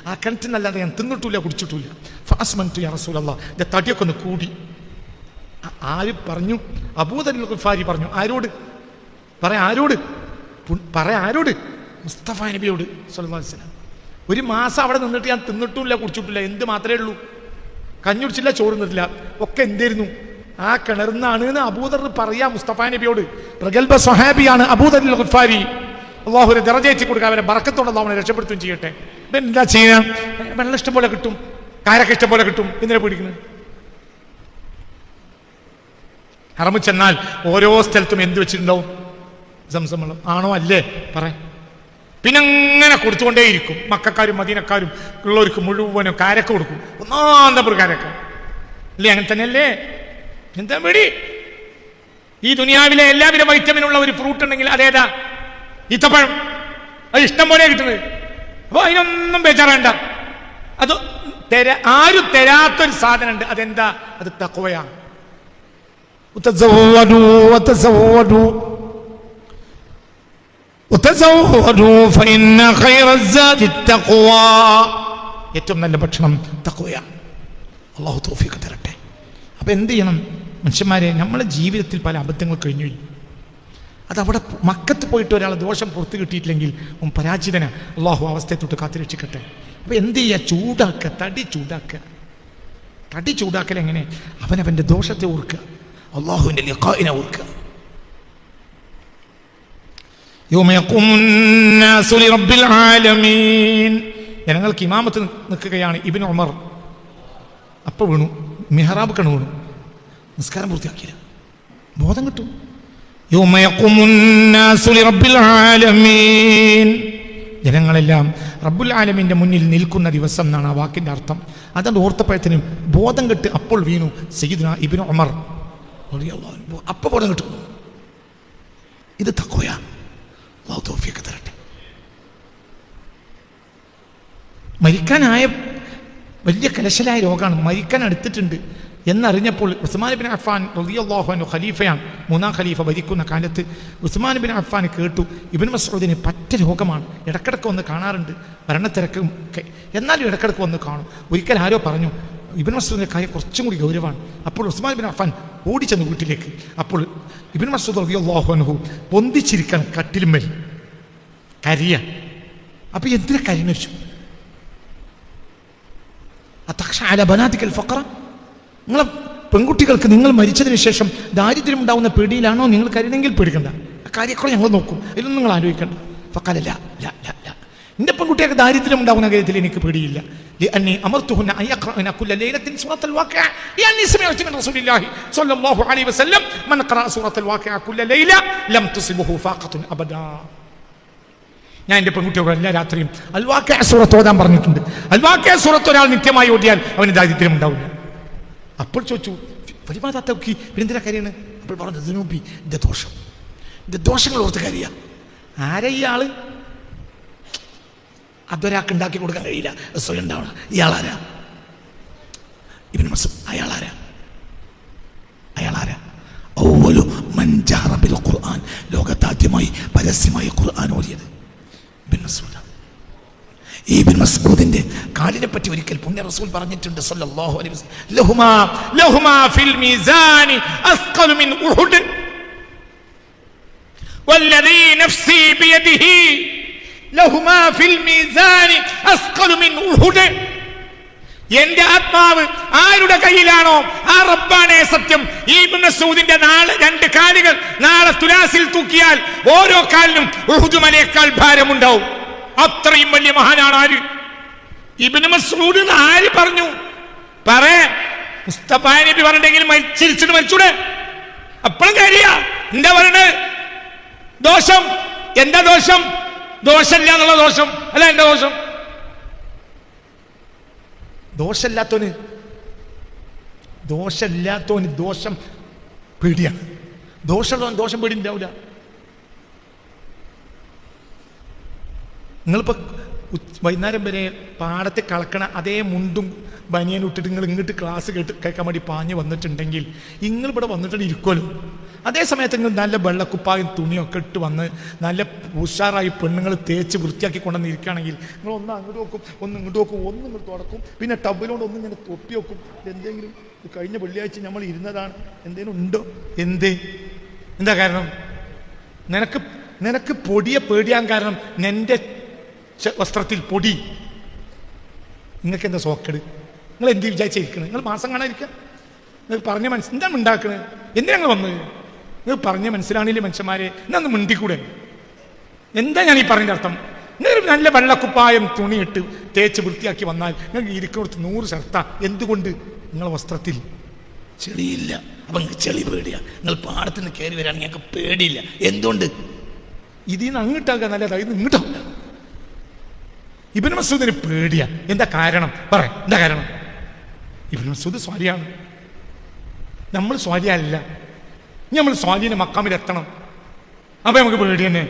ആ കിണറ്റിനല്ലാതെ ഞാൻ തിന്നിട്ടില്ല, കുടിച്ചിട്ടില്ല. ഫഅസ്മൻതു യാ റസൂലല്ലാഹ്, എൻ്റെ തടിയൊക്കെ ഒന്ന് കൂടി. ആര് പറഞ്ഞു? അബൂദർ ഗിഫാരി പറഞ്ഞു. ആരോട്? ആരോട്? മുസ്തഫ നബിയോട് സ്വല്ലല്ലാഹു അലൈഹി വസല്ലം. ഒരു മാസം അവിടെ നിന്നിട്ട് ഞാൻ തിന്നിട്ടില്ല, കുടിച്ചിട്ടില്ല. എന്ത് മാത്രമേ ഉള്ളൂ? കഞ്ഞി കുടിച്ചില്ല, ചോറുന്നിട്ടില്ല. ഒക്കെ എന്തായിരുന്നു? ആ കിണർന്നാണ് എന്ന് അബൂദർ പറയാ മുസ്തഫ നബിയോട്. പ്രഗൽഭ സ്വഹാബിയാണ് അബൂദർ ഗിഫാരി. അള്ളാഹു ദറജയേറ്റി കൊടുക്കുക, അവരെ ബറക്കത്തോടെ അവനെ രക്ഷപ്പെടുത്തുകയും ചെയ്യട്ടെ. എന്താ ചെയ്യാം? വെള്ളം ഇഷ്ടം പോലെ കിട്ടും, കാരൊക്കെ ഇഷ്ടം പോലെ കിട്ടും. എന്തിനാ പിടിക്കുന്നത്? ഹറമിൽ ചെന്നാൽ ഓരോ സ്ഥലത്തും എന്ത് വെച്ചിട്ടുണ്ടാവും? സംസം വെള്ളം. ആണോ അല്ലേ? പിന്നെ അങ്ങനെ കൊടുത്തുകൊണ്ടേയിരിക്കും. മക്കാരും മദീനക്കാരും ഉള്ളവർക്ക് മുഴുവനും കാരക്ക കൊടുക്കും. 1-ാം നമ്പർ കാരക്ക അല്ലേ? അങ്ങനെ തന്നെയല്ലേ? എന്താ പേടി? ഈ ദുനിയാവിലെ എല്ലാവിധ വൈറ്റമിനുള്ള ഒരു ഫ്രൂട്ട് ഉണ്ടെങ്കിൽ അതേതാ? ഈത്തപ്പഴം. അത് ഇഷ്ടം പോലെ കിട്ടുന്നത്. അപ്പൊ അതിനൊന്നും ബേജാറേണ്ട. അത് ആരും തരാത്തൊരു സാധനം ഉണ്ട്. അതെന്താ? അത് തഖ്വയാണ്. ഏറ്റവും നല്ല ഭക്ഷണം തഖ്വയാണ്. അല്ലാഹു തൗഫീഖ് തരട്ടെ. അപ്പൊ എന്ത് ചെയ്യണം മനുഷ്യന്മാരെ? നമ്മളെ ജീവിതത്തിൽ പല അബദ്ധങ്ങൾ കഴിഞ്ഞു. അതവിടെ മക്കത്ത് പോയിട്ട് ഒരാൾ ദോഷം പുറത്ത് കിട്ടിയിട്ടില്ലെങ്കിൽ പരാജിതന. അള്ളാഹു അവസ്ഥയെ തൊട്ട് കാത്തുരക്ഷിക്കട്ടെ. അപ്പൊ എന്ത് ചെയ്യുക? ചൂടാക്കുക, തടി ചൂടാക്കുക. തടി ചൂടാക്കൽ എങ്ങനെ? അവനവൻ്റെ ദോഷത്തെ ഓർക്കുക, അള്ളാഹുവിൻ്റെ ലിഖാഇനെ ഓർക്കുക. ജനങ്ങൾക്ക് ഇമാമത്ത് നിൽക്കുകയാണ് ഇബ്നു ഉമർ. അപ്പോൾ വീണു, മിഹ്റാബ് കണു വീണു, നിസ്കാരം പൂർത്തിയാക്കിയില്ല, ബോധം കിട്ടും. ജനങ്ങളെല്ലാം റബ്ബുൽ ആലമീന്റെ മുന്നിൽ നിൽക്കുന്ന ദിവസം എന്നാണ് ആ വാക്കിന്റെ അർത്ഥം. അതുകൊണ്ട് ഓർത്തപ്പോഴത്തേനും ബോധം കെട്ട് അപ്പോൾ വീണു സയ്യിദുനാ ഇബ്നു ഉമർ. അപ്പൊ ബോധം കിട്ടും. ഇത് തഖ്വയാ. അല്ലാഹു തൗഫീഖ് തരട്ടെ. മരിക്കാനായ വലിയ കലശലായ രോഗമാണ്, മരിക്കാൻ അടുത്തിട്ടുണ്ട് എന്നറിഞ്ഞപ്പോൾ ഉസ്മാൻ ബിൻ അഫ്ഫാൻ റളിയല്ലാഹു അൻഹു ഖലീഫയാണ്, മൂന്നാം ഖലീഫ ഭരിക്കുന്ന കാലത്ത് ഉസ്മാൻ ബിൻ അഫ്ഫാൻ കേട്ടു ഇബ്നു മസ്ഊദിന് പറ്റ രോഗമാണ്, ഇടക്കിടക്ക് വന്ന് കാണാറുണ്ട്, മരണത്തിരക്കും എന്നാലും ഇടക്കിടക്ക് വന്ന് കാണും. ഒരിക്കൽ ആരോ പറഞ്ഞു ഇബ്നു മസ്ഊദിൻ്റെ കാര്യം കുറച്ചും കൂടി ഗൗരവമാണ്. അപ്പോൾ ഉസ്മാൻ ബിൻ അഫ്ഫാൻ ഓടിച്ചെന്ന് വീട്ടിലേക്ക്. അപ്പോൾ ഇബ്നു മസ്ഊദ് റളിയല്ലാഹു അൻഹു പൊന്തിച്ചിരിക്കാൻ കട്ടിലുമ്മൽ കരിയ. അപ്പോൾ എന്തിനാ കരിയെന്ന് വെച്ചു? നിങ്ങളെ പെൺകുട്ടികൾക്ക് നിങ്ങൾ മരിച്ചതിന് ശേഷം ദാരിദ്ര്യം ഉണ്ടാവുന്ന പേടിയിലാണോ നിങ്ങൾ കരുതെങ്കിൽ പേടിക്കണ്ട, ആ കാര്യക്കൂടെ ഞങ്ങൾ നോക്കും, അതിലൊന്നും നിങ്ങൾ ആലോചിക്കണ്ട. ഫഖാല എൻ്റെ പെൺകുട്ടിയൊക്കെ ദാരിദ്ര്യം ഉണ്ടാവുന്ന കാര്യത്തിൽ എനിക്ക് പേടിയില്ല. അമർത്തുഹുന്ന അൻ യഖറഅന കുല്ല ലൈലത്തിൻ സൂറത്തുൽ വാഖിഅ ലിഅന്നി സമിഅതു മിൻ റസൂലില്ലാഹി സ്വല്ലല്ലാഹു അലൈഹി വസല്ലം മൻ ഖറഅ സൂറത്തുൽ വാഖിഅ കുല്ല ലൈല ലം തുസിബഹു ഫാഖത്തുൻ അബദാ. ഞാൻ എൻ്റെ പെൺകുട്ടിയോട് എല്ലാ രാത്രിയും അൽ വാഖിഅ സൂറത്ത് ഓതാൻ പറഞ്ഞിട്ടുണ്ട്. അൽ വാഖിഅ സൂറത്ത് ഒരാൾ നിത്യമായി ഓതിയാൽ അവന് ദാരിദ്ര്യം ഉണ്ടാവില്ല. അപ്പോൾ ചോദിച്ചു പരിമാതാക്കി പിന്നെന്തിനാ കാര്യമാണ്? അപ്പോൾ പറഞ്ഞു ദുനൂബി, എൻ്റെ ദോഷം, എൻ്റെ ദോഷങ്ങൾ ഓർത്ത് കാര്യ. ആരാ ഈ ആള്? അതൊരാൾക്ക് ഉണ്ടാക്കി കൊടുക്കാൻ കഴിയില്ല, സ്വയം ഉണ്ടാവണം. ഇയാളാരാ? ഇബ്നു മസ്ഊദ്. അയാളാരാ? അവ്വലു മൻ ജഹറ ബിൽ ഖുർആൻ, ലോകത്താദ്യമായി പരസ്യമായി ഖുർആൻ ഓതിയത് ഇബ്നു മസ്ഊദ്. ഈ ഇബ്നു മസ്ഊദിന്റെ കാലിനെ പറ്റി ഒരിക്കൽ പുണ്യ റസൂൽ പറഞ്ഞിട്ടുണ്ട് സല്ലല്ലാഹു അലൈഹി വസല്ലം, ലഹുമാ ഫിൽ മീസാനി അസ്ഖലു മിൻ ഉഹുദ് വല്ലദീ നഫ്സി ബിയദിഹി ലഹുമാ ഫിൽ മീസാനി അസ്ഖലു മിൻ ഉഹുദ്. എന്റെ ആത്മാവ് ആരുടെ കയ്യിലാണോ ആ റബ്ബാനെ സത്യം. ഈ ഇബ്നു മസ്ഊദിന്റെ രണ്ട് കാലുകൾ നാളെ തുലാസിൽ തൂക്കിയാൽ ഓരോ കാലിനും ഉഹുദ് മലയേക്കാൾ ഭാരമുണ്ടാവും. അത്രയും വലിയ മഹാനാണ് ആര്? ഇബ്നു മസ്ഊദ്. ആര് പറഞ്ഞു? മുസ്തഫ നബി പറഞ്ഞെങ്കിൽ ചിരിച്ചിട്ട് മരിച്ചൂടെ? അപ്പോഴും കാര്യ എന്താ പറയണത്? ദോഷം. എന്താ ദോഷം? ദോഷമില്ല എന്നുള്ള ദോഷം അല്ല എന്റെ ദോഷം. ദോഷമില്ലാത്തവന് ദോഷം പേടിയാണ്. ദോഷമുള്ളവൻ ദോഷം പേടി ഉണ്ടാവില്ല. നിങ്ങളിപ്പോൾ വൈകുന്നേരം വരെ പാടത്ത് കളക്കണ അതേ മുണ്ടും ബനിയനും ഇട്ടിട്ട് നിങ്ങൾ ഇങ്ങോട്ട് ക്ലാസ് കേൾക്കാൻ വേണ്ടി പാഞ്ഞ് വന്നിട്ടുണ്ടെങ്കിൽ നിങ്ങളിവിടെ വന്നിട്ട് ഇരിക്കുമല്ലോ. അതേ സമയത്ത് നിങ്ങൾ നല്ല വെള്ളക്കുപ്പായും തുണിയൊക്കെ ഇട്ട് വന്ന് നല്ല ഉഷാറായി പെണ്ണുങ്ങൾ തേച്ച് വൃത്തിയാക്കി കൊണ്ടുവന്ന് ഇരിക്കുകയാണെങ്കിൽ നിങ്ങൾ ഒന്ന് അങ്ങോട്ട് നോക്കും, ഒന്ന് ഇങ്ങോട്ട് നോക്കും, ഒന്ന് ഇങ്ങോട്ട് തുടക്കും, പിന്നെ ടബിലോണ്ട് ഒന്ന് ഇങ്ങനെ തൊപ്പി വെക്കും. എന്തെങ്കിലും കഴിഞ്ഞ വെള്ളിയാഴ്ച നമ്മൾ ഇരുന്നതാണ്, എന്തെങ്കിലും ഉണ്ടോ? എന്താ കാരണം? നിനക്ക് പൊടിയെ പേടിയാൻ കാരണം നിന്റെ വസ്ത്രത്തിൽ പൊടി. നിങ്ങൾക്ക് എന്താ സോക്കേട്? നിങ്ങൾ എന്ത് വിചാരിച്ചിരിക്കണേ? നിങ്ങൾ മാസം കാണാതിരിക്കുക? നിങ്ങൾ പറഞ്ഞ എന്താണ് ഉണ്ടാക്കണത്? എന്തിനാ നിങ്ങൾ വന്നത്? നിങ്ങൾ പറഞ്ഞ മനസ്സിലാണില്ലേ മനുഷ്യന്മാരെ? എന്നാ മിണ്ടിക്കൂടെ? എന്താ ഞാൻ ഈ പറഞ്ഞ അർത്ഥം? നിങ്ങൾ നല്ല വെള്ളക്കുപ്പായം തുണിയിട്ട് തേച്ച് വൃത്തിയാക്കി വന്നാൽ നിങ്ങൾക്ക് ഇരിക്കുന്നിടത്ത് 100 ഷർട്ട. എന്തുകൊണ്ട്? നിങ്ങളെ വസ്ത്രത്തിൽ ചെളിയില്ല. അപ്പം നിങ്ങൾക്ക് ചെളി പേടിയാ. നിങ്ങൾ പാടത്തിന് കയറി വരികയാണെങ്കിൽ ഞങ്ങൾക്ക് പേടിയില്ല. എന്തുകൊണ്ട്? ഇതിൽ നിന്ന് അങ്ങോട്ടാക്കുക നല്ലതാ, ഇത് ഇങ്ങോട്ടാവില്ല. ഇബ്നു മസ്ഊദിന് പേടിയാ. എന്താ കാരണം? എന്താ കാരണം? ഇബ്നു മസ്ഊദ് സ്വാലിയാണ്, നമ്മൾ സ്വാലിയല്ല. നമ്മൾ സ്വാലിന്റെ മക്കാമിൽ എത്തണം. അപ്പൊ നമുക്ക് പേടി തന്നെ.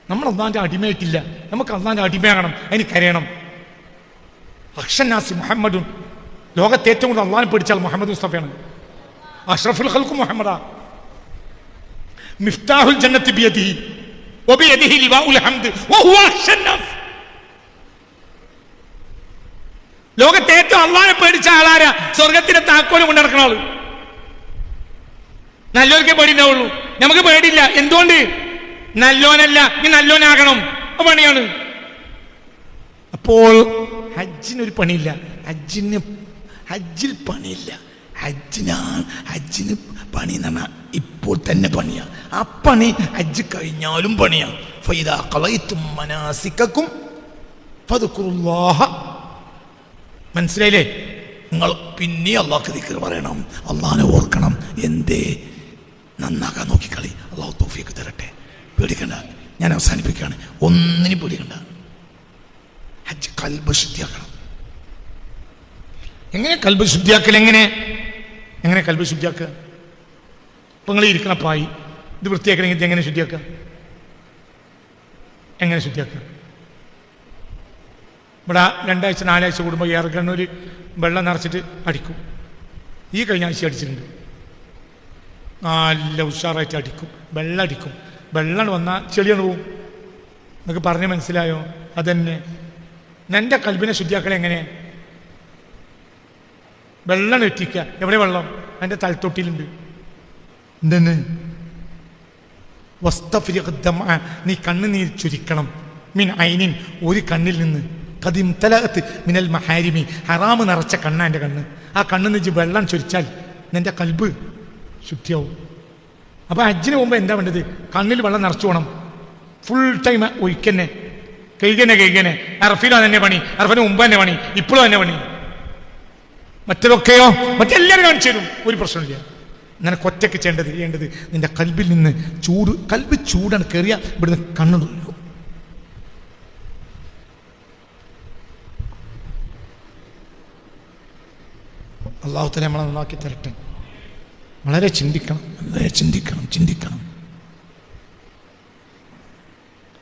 നമ്മൾ അള്ളാന്റെ അടിമയായിട്ടില്ല. നമുക്ക് അള്ളാന്റെ അടിമയാകണം, അതിന് കരയണം. അക്ഷനാസി മുഹമ്മദും, ലോകത്തെ ഏറ്റവും കൂടുതൽ അള്ളാനെ പേടിച്ചാൽ മുഹമ്മദ് മുസ്തഫയാണ്. അഷ്റഫുൽ ഖൽഖ് മുഹമ്മദാ. മിഫ്താഹുൽ ജന്നത്തി ബിയദിഹി വബിയദിഹി ലിവാഉൽ ഹംദ് വഹുവ അക്ഷനാസ്. ലോകത്തെ ഏറ്റവും അള്ളാനെ പേടിച്ച ആളാരാ? സ്വർഗത്തിന്റെ താക്കോലും കൊണ്ട് നടക്കുന്ന ആള്. നല്ലവർക്കേ പേടിയുണ്ടാവുള്ളൂ, നമുക്ക് പേടിയില്ല. എന്തുകൊണ്ട്? നല്ലോനല്ല, നീ നല്ലോനാകണം. പണിയാണ്. അപ്പോൾ ഇപ്പോൾ ഹജ്ജിനൊരു പണിയില്ല. ഹജ്ജിൽ പണിയില്ല. ഹജ്ജിന് പണി എന്ന് പറഞ്ഞാൽ ഇപ്പോൾ തന്നെ പണിയാ. ആ പണി ഹജ്ജ് കഴിഞ്ഞാലും പണിയാ. ഫൈദാ ഖളൈതും മനാസികകും ഫദ്കുറുല്ലാഹ. മനസ്സിലായില്ലേ? നിങ്ങൾ പിന്നെ അള്ളാഹ്ക്ക് ദിക്ർ പറയണം, അള്ളാഹിനെ ഓർക്കണം. എന്തേ? നന്നാക്കാൻ നോക്കിക്കളി. അള്ളാഹു തൗഫീഖ് തരട്ടെ. പേടിക്കണ്ട, ഞാൻ അവസാനിപ്പിക്കുകയാണ്. ഒന്നിനും പേടിക്കണ്ട. ഹജ്ജ് കൽബ് ശുദ്ധിയാക്കണം. എങ്ങനെ കൽബ് ശുദ്ധിയാക്കൽ? എങ്ങനെ കൽബ് ശുദ്ധിയാക്കുക? ഇപ്പം നിങ്ങൾ ഇരിക്കണ പായി ഇത് വൃത്തിയാക്കണമെങ്കിൽ ഇത് എങ്ങനെ ശുദ്ധിയാക്കുക? എങ്ങനെ ശുദ്ധിയാക്കുക? ഇവിടെ 2 ആഴ്ച 4 ആഴ്ച കൂടുമ്പോൾ ഏറെക്കണ്ണൂർ വെള്ളം നിറച്ചിട്ട് അടിക്കും. ഈ കഴിഞ്ഞ ആഴ്ച അടിച്ചിട്ടുണ്ട്. നല്ല ഉഷാറായിട്ട് അടിക്കും. വെള്ളം അടിക്കും. വെള്ളം വന്നാൽ ചെളിയാണ് പോവും. നിങ്ങൾക്ക് പറഞ്ഞ് മനസ്സിലായോ? അതന്നെ എൻ്റെ കൽബിനെ ശുദ്ധിയാക്കൽ എങ്ങനെ? വെള്ളം എത്തിക്കുക. എവിടെ വെള്ളം? എൻ്റെ തലത്തൊട്ടിയിലുണ്ട്. എന്തെന്ന്? നീ കണ്ണുനീർ ചുരിക്കണം. മിൻ ഐനിൻ, ഒരു കണ്ണിൽ നിന്ന്. കദിം തലകത്ത് മിനൽ മഹാരിമി, ഹറാമ് നിറച്ച കണ്ണ എൻ്റെ കണ്ണ്. ആ കണ്ണിൽ നിന്ന് വെള്ളം ചൊരിച്ചാൽ നിൻ്റെ കൽബ് ശുദ്ധിയാവും. അപ്പോൾ ഹജ്ജിന് പോകുമ്പോൾ എന്താ വേണ്ടത്? കണ്ണിൽ വെള്ളം നിറച്ചു പോകണം. Full time ഒഴിക്കന്നെ, കഴുകനെ. അറഫിലോ തന്നെ പണി, അറഫിന് മുമ്പ് തന്നെ പണി, ഇപ്പോഴും തന്നെ പണി. മറ്റതൊക്കെയോ മറ്റെല്ലാവരും കാണിച്ചു തരും, ഒരു പ്രശ്നമില്ല. നിനക്ക് ഒറ്റയ്ക്ക് ചെയ്യേണ്ടത് നിന്റെ കൽബിൽ നിന്ന് കൽബ് ചൂടാണ് കയറിയ ഇവിടുന്ന് കണ്ണു തൊഴിക്കും. അള്ളാഹുത്തല നമ്മളെ നന്നാക്കി തരട്ടെ. വളരെ ചിന്തിക്കണം, വളരെ ചിന്തിക്കണം,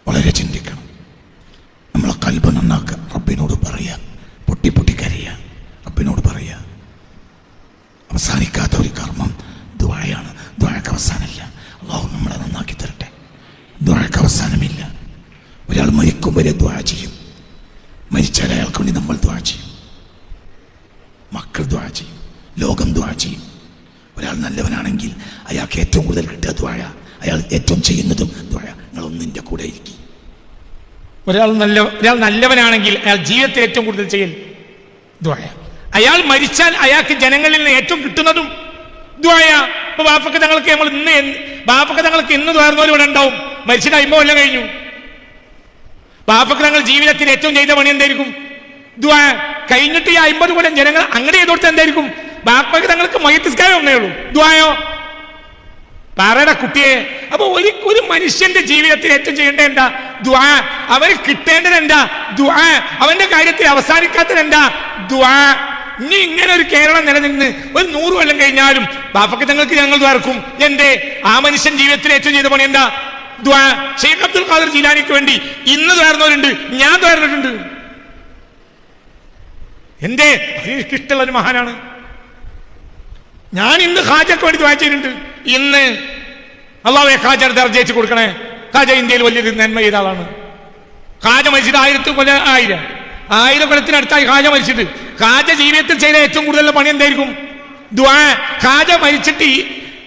വളരെ ചിന്തിക്കണം. നമ്മളെ കൽബ് നന്നാക്കുക. റബ്ബിനോട് പറയുക, പൊട്ടി കരയുക, റബ്ബിനോട് പറയുക. അവസാനിക്കാത്ത ഒരു കർമ്മം ദുആയാണ്. ദുആക്ക് അവസാനമില്ല. അള്ളാഹു നമ്മളെ നന്നാക്കി തരട്ടെ. ദുആക്ക് അവസാനമില്ല. ഒരാൾ മരിക്കും വരെ ദുആ ചെയ്യും. മരിച്ചാൽ അയാൾക്ക് വേണ്ടി നമ്മൾ ദുആ ചെയ്യും. മക്കൾ ദുആ ചെയ്യും. ലോകം ദുആ ചെയ്യും. ഒരാൾ നല്ലവനാണെങ്കിൽ അയാൾക്ക് ഏറ്റവും കൂടുതൽ കിട്ടുക ദുആയ. അയാൾ ഏറ്റവും ചെയ്യുന്നതും ദുആയ. നിങ്ങളൊന്നിൻ്റെ കൂടെ ഇരിക്കും. ഒരാൾ നല്ലവനാണെങ്കിൽ അയാൾ ജീവിതത്തിൽ ഏറ്റവും കൂടുതൽ ചെയ്യൽ ദുആയ. അയാൾ മരിച്ചാൽ അയാൾക്ക് ജനങ്ങളിൽ നിന്ന് ഏറ്റവും കിട്ടുന്നതും ദുആയ. ഇപ്പൊ ബാപ്പക്ക് തങ്ങൾക്ക് ഇന്ന് തുറന്നവരും ഇവിടെ ഉണ്ടാവും. മരിച്ചിട്ട് 50 കൊല്ലം കഴിഞ്ഞു. ബാപ്പക്ക് തങ്ങൾ ജീവിതത്തിൽ ഏറ്റവും ചെയ്ത പണി എന്തായിരിക്കും? ദുആ. കഴിഞ്ഞിട്ട് ഈ 50 കൊല്ലം ജനങ്ങൾ അങ്ങനെ ചെയ്ത് കൊടുത്ത എന്തായിരിക്കും? ബാപ്പക്ക് തങ്ങൾക്ക് മയ്യിത്ത് ഒന്നേ ഉള്ളൂ. ദുആയോ? പറയട കുട്ടിയെ. അപ്പൊ ഒരു മനുഷ്യന്റെ ജീവിതത്തിൽ ഏറ്റവും ചെയ്യേണ്ടത് എന്താ? ദുആ. അവന് കിട്ടേണ്ടത് എന്താ? ദുആ. അവന്റെ കാര്യത്തിൽ അവസാനിക്കാത്തത് എന്താ? ദുആ. ഇനി ഇങ്ങനെ ഒരു കേരളം നിലനിന്ന് ഒരു 100 കൊല്ലം കഴിഞ്ഞാലും ബാപ്പക്ക് തങ്ങൾക്ക് ഞങ്ങൾ ദ്വാർക്കും. എന്തേ? ആ മനുഷ്യൻ ജീവിതത്തിൽ ഏറ്റവും ചെയ്ത പണി എന്താ? ദുആ. ശൈഖ് അബ്ദുൽ ഖാദിർ ജീലാനിക്ക് വേണ്ടി ഇന്ന് ദ്വാർന്നവരുണ്ട്, ഞാൻ ദ്വാർന്നിട്ടുണ്ട്. എന്തേ? എനിക്കിഷ്ടമുള്ള ഒരു മഹാനാണ്. ഞാൻ ഇന്ന് ഖാജക്ക് വേണ്ടി ദുആ ചെയ്യുന്നുണ്ട്. ഇന്ന് അള്ളാഹുവേ ഖാജയുടെ ദർജ കൊടുക്കണേ. ഖാജ ഇന്ത്യയിൽ വലിയൊരു നന്മ ചെയ്ത ആളാണ്. ഖാജ മരിച്ചിട്ട് 1000 കൊല്ലത്തിനടുത്തായി ഖാജ മരിച്ചിട്ട്. ഖാജ ജീവിതത്തിൽ ചെയ്ത ഏറ്റവും കൂടുതലുള്ള പണി എന്തായിരിക്കും? ദുആ. ഖാജ മരിച്ചിട്ട്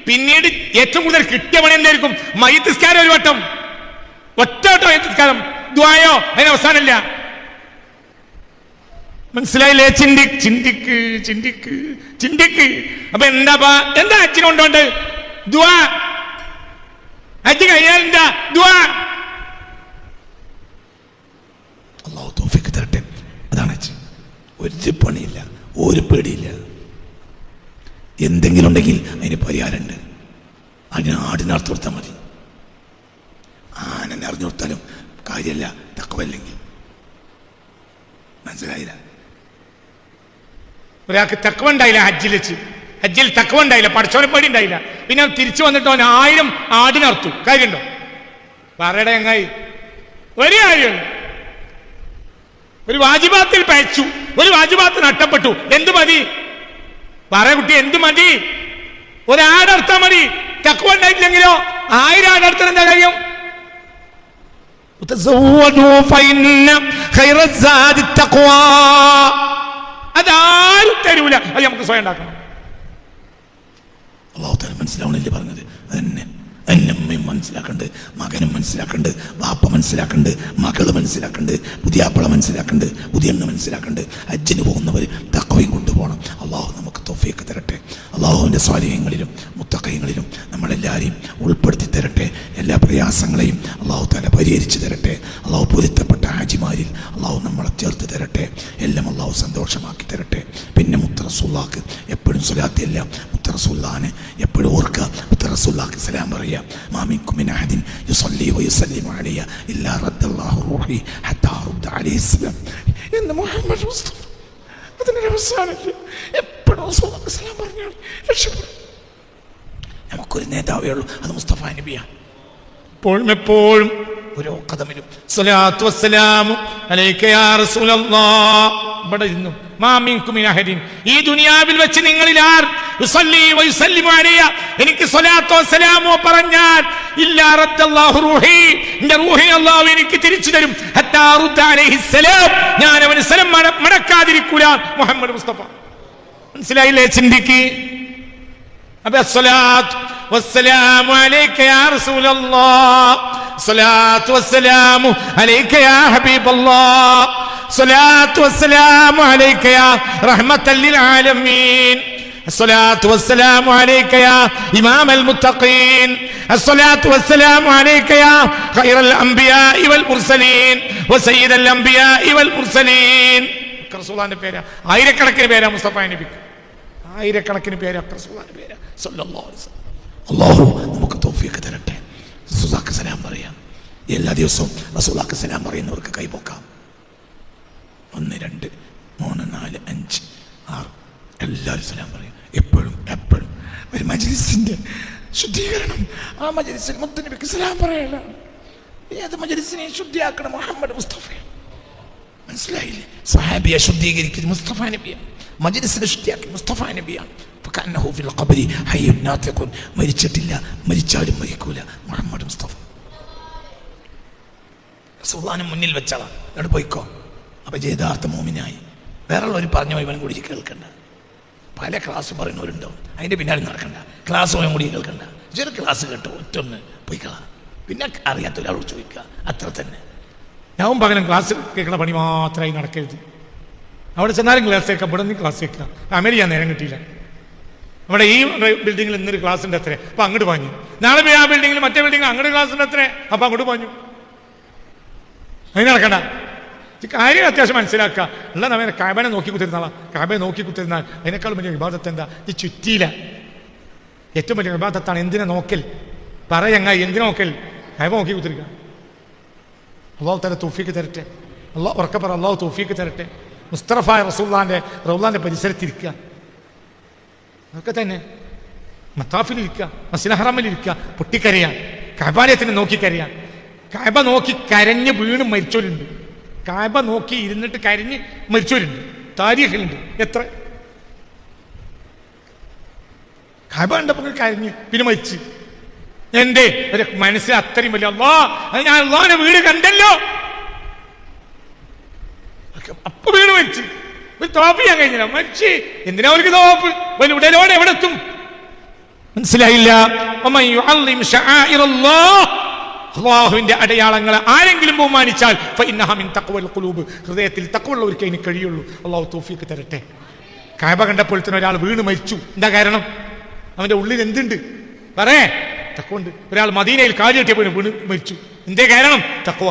പിന്നീട് ഏറ്റവും കൂടുതൽ കിട്ടിയ പണി എന്തായിരിക്കും? മയ്യിത്ത് നിസ്കാരം. ഒരു വട്ടം ഒറ്റ മയ്യിത്ത് നിസ്കാരം. ദുആയോ? അതിന് അവസാനമില്ല. മനസ്സിലായില്ലേ? ചിന്തിക്ക്. അപ്പൊ എന്താ ഹജ്ജിന് കൊണ്ടോണ്ട്? ദുആ. ഹജ്ജ് കഴിഞ്ഞാൽ എന്താ? ദുആ. അല്ലാഹു തൗഫീഖ് തരട്ടെ. അതാണ് ഹജ്ജ്. ഒരു പണിയില്ല, ഒരു പേടിയില്ല. എന്തെങ്കിലും ഉണ്ടെങ്കിൽ അതിന് പരിഹാരമുണ്ട്. അതിന് ആടിനെ അർത്ഥം കൊടുത്താൽ മതി. ആനനെ അറിഞ്ഞു കൊടുത്താലും കാര്യമല്ല, തഖ്വല്ലെങ്കിൽ. മനസ്സിലായില്ല? ഒരാൾക്ക് തഖ്വ ഉണ്ടായില്ല ഹജ്ജിൽ തഖ്വ ഉണ്ടായില്ല, പടച്ചോനെ പേടി ഉണ്ടായില്ല. പിന്നെ തിരിച്ചു വന്നിട്ട് അവൻ 1000 ആടിനർത്തു. കാര്യമുണ്ടോ? പറയടേ ചങ്ങായി. ഒരു കാര്യമുണ്ട്. ഒരു വാജിബാത്തിൽ പയച്ചു, ഒരു വാജിബാത്ത് നഷ്ടപ്പെട്ടു. എന്ത് മതി? പറയ കുട്ടി, എന്ത് മതി? ഒരാടർത്താ മതി. തഖ്വ ഉണ്ടായിട്ടില്ലെങ്കിലോ 1000 ആടർത്താൻ എന്താ കാര്യം? അതാരും തരൂല. അത് നമുക്ക് സ്വയം ഉണ്ടാക്കണം. അല്ലാഹു തആല മനസ്സിലാവണില്ലേ പറഞ്ഞത്? അതന്നെ മനസ്സിലാക്കുന്നുണ്ട്, മകനും മനസ്സിലാക്കുന്നുണ്ട്, വാപ്പ മനസ്സിലാക്കുന്നുണ്ട്, മകള് മനസ്സിലാക്കുന്നുണ്ട്, പുതിയാപ്പള മനസ്സിലാക്കുന്നുണ്ട്, പുതിയെണ്ണ് മനസ്സിലാക്കുന്നുണ്ട്. ഹജ്ജിന് പോകുന്നവർ തഖ്വയും കൊണ്ടുപോകണം. അള്ളാഹു നമുക്ക് തൗഫീഖ് തരട്ടെ. അള്ളാഹുവിൻ്റെ സ്വാലിഹ്യങ്ങളിലും മുത്തഖീങ്ങളിലും നമ്മളെല്ലാവരെയും ഉൾപ്പെടുത്തി തരട്ടെ. എല്ലാ പ്രയാസങ്ങളെയും അള്ളാഹു തആല പരിഹരിച്ച് തരട്ടെ. അള്ളാഹു പൊരുത്തപ്പെട്ട ഹാജിമാരിൽ അള്ളാഹു നമ്മളെ ചേർത്ത് തരട്ടെ. എല്ലാം അള്ളാഹു സന്തോഷമാക്കി തരട്ടെ. പിന്നെ മുത്ത് റസൂലുള്ളാഹിക്ക് എപ്പോഴും സ്വലാത്തില്ല, മുത്ത് റസൂലുള്ളാഹിനെ എപ്പോഴും ഓർക്കുക, മുത്ത് റസൂലുള്ളാഹിക്ക് സലാം പറയുക. മാ മിൻകും മിൻ അഹദിൻ യുസല്ലി വയുസല്ലിമു അലയ്യ ഇല്ലാ റദ്ദല്ലാഹു റൂഹി ഹത്താ റദ്ദ അലൈഹി സലാം എന്ന് മുഹമ്മദ് മുസ്തഫ. അതിൻ്റെ അവസാനത്തിൽ എപ്പോഴും റസൂലുള്ളാഹിക്ക് സലാം പറഞ്ഞാൽ രക്ഷപ്പെടും. നമുക്കൊരു നേതാവേ ഉള്ളൂ, അത് മുസ്തഫ നബിയാണ്. എപ്പോഴും ഓരോ കദമിലും സ്വലാത്തു വസ്സലാമു അലൈക യാ റസൂലല്ലാഹ്. ഇവിടെ ഇരുന്നു മാ മിൻകും മിൻ അഹദിൻ, ഈ ദുനിയാവിൽ വെച്ച് നിങ്ങളിൽ ആർ യുസല്ലി വയുസല്ലിമു അലയ്യ, എനിക്ക് സ്വലാത്തോ സലാമോ പറഞ്ഞാൽ ഇല്ലാ റദ്ദല്ലാഹു റൂഹി, എൻ്റെ റൂഹിനെ അല്ലാഹു എനിക്ക് തിരിച്ചു തരും. ഹത്താ റദ്ദ അലൈഹി സലാം, ഞാൻ അവന് സലാം മടക്കാതിരിക്കൂല. മുഹമ്മദ് മുസ്തഫ. മനസ്സിലായില്ലേ? ചിന്തിക്ക്. അപ്പൊ അസ്സലാത്തു വസ്സലാമു അലൈക യാ റസൂലല്ലാഹ്, സ്വലാത്തു വസ്സലാമു അലൈക യാ ഹബീബല്ലാഹ്, സ്വലാത്തു വസ്സലാമു അലൈക യാ റഹ്മത്തൽ ലിൽ ആലമീൻ, الصلاة والسلام عليك يا إمام المتقين، الصلاة والسلام عليك يا خير الأنبياء والمرسلين وسيد الأنبياء والمرسلين. റസൂലുള്ളാഹിന്റെ പേരാ, ആയിരക്കണക്കിന് പേരാ മുസ്തഫ നബിക്ക്, ആയിരക്കണക്കിന് പേരാ റസൂലുള്ളാഹിന്റെ പേരാ സല്ലല്ലാഹു അലൈഹി വസല്ലം. അല്ലാഹു നമുക്ക് തൗഫീഖ് തരട്ടെ. റസൂലുള്ളാഹിക്ക് സലാം പറയാം. എല്ലാ ദിവസവും റസൂലുള്ളാഹിക്ക് സലാം പറയുന്നവർക്ക് കൈപൊക്കാം. 1 2 3 4 5 6 എല്ലാവരും സലാം പറയും. എപ്പോഴും ഒരു മജ്‌ലിസിന്റെ ശുദ്ധീകരണം. ആ മജ്‌ലിസിൽ മുത്തുനബിക്ക് സലാം പറയലാണ്. ഏത് മജ്‌ലിസിനെ ശുദ്ധിയാക്കണം? മുഹമ്മദ് മുസ്തഫ. മനസ്സിലായില്ലേ? സ്വഹാബിയെ ശുദ്ധീകരിക്കുന്നത് മുസ്തഫ നബിയാണ്, മജ്‌ലിസിനെ ശുദ്ധിയാക്കി മുസ്തഫ നബിയാണ്. ഫകഅന്നഹു ഫിൽ ഖബ്രി ഹയ്യുൻ നാതിഖുൻ, മരിച്ചിട്ടില്ല, മരിച്ചാലും മരിക്കൂല, മുഹമ്മദ് മുസ്തഫ. റസൂലുള്ളാഹിനെ മുന്നിൽ വെച്ചാളാ എന്നിട്ട് പോയിക്കോ. അപ്പൊ യഥാർത്ഥ മോമിനായി. വേറെയുള്ളവർ പറഞ്ഞ ഇവനും കൂടി കേൾക്കണ്ട. പല ക്ലാസ് പറയുന്നവരുണ്ടോ, അതിൻ്റെ പിന്നാലെ നടക്കണ്ട. ക്ലാസ് പോയും കൂടി കേൾക്കണ്ട. ചെറു ക്ലാസ് കേട്ടോ, ഒറ്റൊന്ന് പോയിക്കളാ. പിന്നെ അറിയാത്ത ഒരാളോട് ചോദിക്കുക, അത്ര തന്നെ. ഞാൻ പകരം ക്ലാസ് കേൾക്കുന്ന പണി മാത്രമായി നടക്കരുത്. അവിടെ ചെന്നാലും ക്ലാസ് കേൾക്കാം, ഇവിടെ നിന്ന് ക്ലാസ് കേൾക്കാം. അമേരിക്ക നേരം കിട്ടിയില്ല. നമ്മുടെ ഈ ബിൽഡിങ്ങിൽ ഇന്നൊരു ക്ലാസ്സിൻ്റെ അത്രേ, അപ്പം അങ്ങോട്ട് പാഞ്ഞു. നാളെ പോയി ആ ബിൽഡിങ്ങിൽ മറ്റേ ബിൽഡിങ്ങിൽ അങ്ങോട്ട് ക്ലാസ്സിൻ്റെ അത്രേ, അപ്പം അങ്ങോട്ട് പാഞ്ഞു. അതിന് നടക്കണ്ട. കാര്യം അത്യാവശ്യം മനസ്സിലാക്കുക. ഉള്ള നമ്മെ കാബനെ നോക്കി കുത്തിരുന്നാളാ. കാബയെ നോക്കി കുത്തിരുന്നാൽ അതിനേക്കാളും വലിയ വിവാദത്ത് എന്താ? ഈ ചുറ്റിയില്ല. ഏറ്റവും വലിയ വിവാദത്താണ് എന്തിനെ നോക്കൽ. പറയങ്ങ എന്തിനെ നോക്കൽ? കാബ നോക്കി കുത്തിരിക്കുക. അള്ളാഹു തആല തൗഫീഖ് തരട്ടെ. അള്ളാഹു ഉറക്കെ പറ, അള്ളാഹു തൗഫീഖ് തരട്ടെ. മുസ്തഫായ റസൂലുള്ളാഹിന്റെ പരിസരത്തിരിക്കുക. അതൊക്കെ തന്നെ. മത്താഫിലിരിക്കുക, മസ്ജിദുൽ ഹറമിലിരിക്കുക, പൊട്ടിക്കരയാൻ, കഅബാലയത്തിനെ നോക്കി കരയാൻ. കഅബ നോക്കി കരഞ്ഞ് വീണ് മരിച്ചവരുണ്ട്. കഅബ നോക്കി ഇരുന്നിട്ട് കരഞ്ഞ് മരിച്ചവരുണ്ട്. താരീഖിലുണ്ട്. എത്ര കഅബ കണ്ടപ്പോൾ കരഞ്ഞ് പിന്നെ മരിച്ച്. എൻ്റെ ഒരു മനസ്സിൽ അത്രയും വലിയ അത് ഞാൻ അള്ളാഹിന്റെ വീട് കണ്ടല്ലോ, അപ്പൊ വീട് മരിച്ച്. ഒരു തോപ്പ് ചെയ്യാൻ കഴിഞ്ഞില്ല, മരിച്ച്. എന്തിനാ അവർക്ക് തോപ്പ്? ഒരു ഉടലോടെ എവിടെ എത്തും? മനസ്സിലായില്ല. അള്ളാഹുവിന്റെ അടയാളങ്ങളെ ആരെങ്കിലും ബഹുമാനിച്ചാൽ ഫഇന്നഹ മിൻ തഖ്വൽ ഖുലൂബ്, ഹൃദയത്തിൽ തഖ്വയുള്ളവർക്ക് അതിന് കഴിയുള്ളൂ. അള്ളാഹു തൗഫീഖ് തരട്ടെ. കഅബ കണ്ടപ്പോൾ തന്നെ ഒരാൾ വീണ് മരിച്ചു. എന്താ കാരണം? അവന്റെ ഉള്ളിൽ എന്തുണ്ട്? പറയേ, തഖ്വയുണ്ട്. ഒരാൾ മദീനയിൽ കാലിയെട്ടിയപ്പോൾ വീണ് മരിച്ചു. എന്തേ കാരണം? തഖ്വ.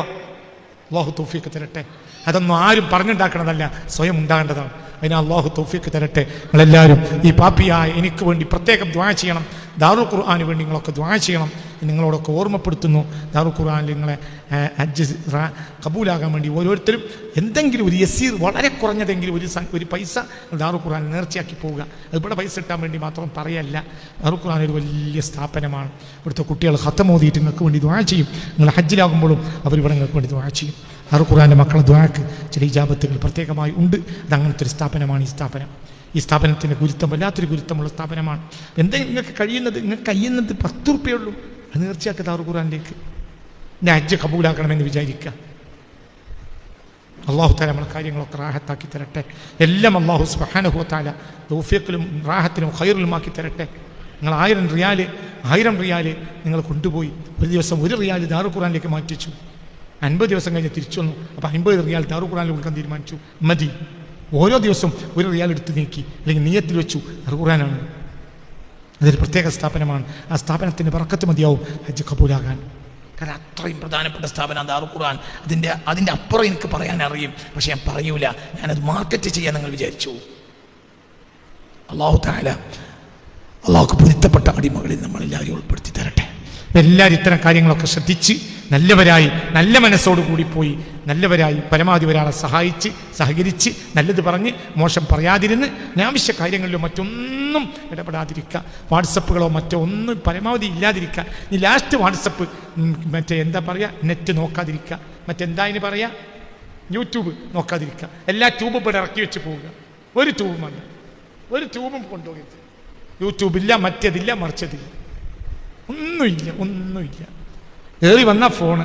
അള്ളാഹു തൗഫീഖ് തരട്ടെ. അതൊന്നും ആരും പറഞ്ഞുണ്ടാക്കണതല്ല, സ്വയം ഉണ്ടാകേണ്ടതാണ്. അതിന് അള്ളാഹു തൗഫീഖ് തരട്ടെ. നിങ്ങളെല്ലാവരും ഈ പാപ്പിയായ എനിക്ക് വേണ്ടി പ്രത്യേകം ദുആ ചെയ്യണം. ദാറുൽ ഖുർആന് വേണ്ടി നിങ്ങളൊക്കെ ദുആ ചെയ്യണം. നിങ്ങളോടൊക്കെ ഓർമ്മപ്പെടുത്തുന്നു. ദാറുൽ ഖുർആനിൽ നിങ്ങളെ ഹജ്ജ് കബൂലാകാൻ വേണ്ടി ഓരോരുത്തരും എന്തെങ്കിലും ഒരു യസീർ, വളരെ കുറഞ്ഞതെങ്കിലും ഒരു പൈസ ദാറുൽ ഖുർആൻ നേർച്ചയാക്കി പോവുക. അതിവിടെ പൈസ കിട്ടാൻ വേണ്ടി മാത്രം പറയല്ല. ദാറുൽ ഖുർആൻ ഒരു വലിയ സ്ഥാപനമാണ്. ഇവിടുത്തെ കുട്ടികൾ ഖത്തം ഓതിയിട്ട് നിങ്ങൾക്ക് വേണ്ടി ദുആ ചെയ്യും. നിങ്ങൾ ഹജ്ജിലാകുമ്പോഴും അവരിവിടെ നിങ്ങൾക്ക് വേണ്ടി ദുആ ചെയ്യും. ദാറുൽ ഖുർആൻ്റെ മക്കളെ ദുആക്ക് ചില ഇജാബത്തുകൾ പ്രത്യേകമായി ഉണ്ട്. അത് അങ്ങനത്തെ ഒരു സ്ഥാപനമാണ് ഈ സ്ഥാപനം. ഈ സ്ഥാപനത്തിൻ്റെ ഗുരുത്വം വല്ലാത്തൊരു ഗുരുത്വമുള്ള സ്ഥാപനമാണ്. എന്തെങ്കിലും നിങ്ങൾക്ക് കഴിയുന്നത് 10 ഉറുപ്പികയുള്ളൂ. അത് നേർച്ചയാക്കുക ദാറുൽ ഖുർആനിലേക്ക്. എൻ്റെ ഹജ്ജ് കബൂലാക്കണമെന്ന് വിചാരിക്കുക. അള്ളാഹു തആല നമ്മളെ കാര്യങ്ങളൊക്കെ റാഹത്താക്കി തരട്ടെ. എല്ലാം അള്ളാഹു സുബ്ഹാനഹു വ തആല തൗഫീഖിലും റാഹത്തിലും ഖൈറിലുമാക്കി തരട്ടെ. നിങ്ങൾ 1000 റിയാൽ 1000 റിയാല് നിങ്ങൾ കൊണ്ടുപോയി ഒരു ദിവസം 1 റിയാൽ ദാറുൽ ഖുർആനിലേക്ക് മാറ്റിച്ചു. 50 ദിവസം കഴിഞ്ഞ് തിരിച്ചു വന്നു. അപ്പോൾ 50 റിയാൽ ദാറുൽ ഖുർആനിൽ കൊടുക്കാൻ തീരുമാനിച്ചു. മതി, ഓരോ ദിവസം 1 റിയാൽ എടുത്ത് നീക്കി, അല്ലെങ്കിൽ നിയ്യത്തിൽ വെച്ചു ദാറുൽ ഖുർആനാണ്. അതൊരു പ്രത്യേക സ്ഥാപനമാണ്. ആ സ്ഥാപനത്തിന് ബറക്കത്ത് മതിയാവും ഹജ്ജ് കബൂലാകാൻ. കാരണം അത്രയും പ്രധാനപ്പെട്ട സ്ഥാപനം ദാറുൽ ഖുർആൻ. അതിൻ്റെ അപ്പുറം എനിക്ക് പറയാൻ അറിയും, പക്ഷെ ഞാൻ പറയൂല. ഞാനത് മാർക്കറ്റ് ചെയ്യാൻ നിങ്ങൾ വിചാരിച്ചു. അല്ലാഹു തആല അള്ളാഹുക്ക് പൊരുത്തപ്പെട്ട അടിമകളിൽ നമ്മളെല്ലാവരും ഉൾപ്പെടുത്തി തരട്ടെ. എല്ലാവരും ഇത്തരം കാര്യങ്ങളൊക്കെ ശ്രദ്ധിച്ച് നല്ലവരായി, നല്ല മനസ്സോടു കൂടി പോയി നല്ലവരായി പരമാവധി ഒരാളെ സഹായിച്ച് സഹകരിച്ച് നല്ലത് പറഞ്ഞ് മോശം പറയാതിരുന്ന് അനാവശ്യ കാര്യങ്ങളിലോ മറ്റൊന്നും ഇടപെടാതിരിക്കുക. വാട്സപ്പുകളോ മറ്റോ ഒന്നും പരമാവധി ഇല്ലാതിരിക്കുക. ഈ ലാസ്റ്റ് വാട്സപ്പ് മറ്റേ എന്താ പറയുക, നെറ്റ് നോക്കാതിരിക്കുക. മറ്റെന്താ അതിന് പറയുക, യൂട്യൂബ് നോക്കാതിരിക്കുക. എല്ലാ ട്യൂബും ഇവിടെ ഇറക്കി വെച്ച് പോവുക. ഒരു ട്യൂബും വേണ്ട, ഒരു ട്യൂബും കൊണ്ടുപോകരുത്. യൂട്യൂബില്ല, മറ്റേതില്ല, മറിച്ചതില്ല, ഒന്നുമില്ല. ഏറി വന്ന ഫോണ്,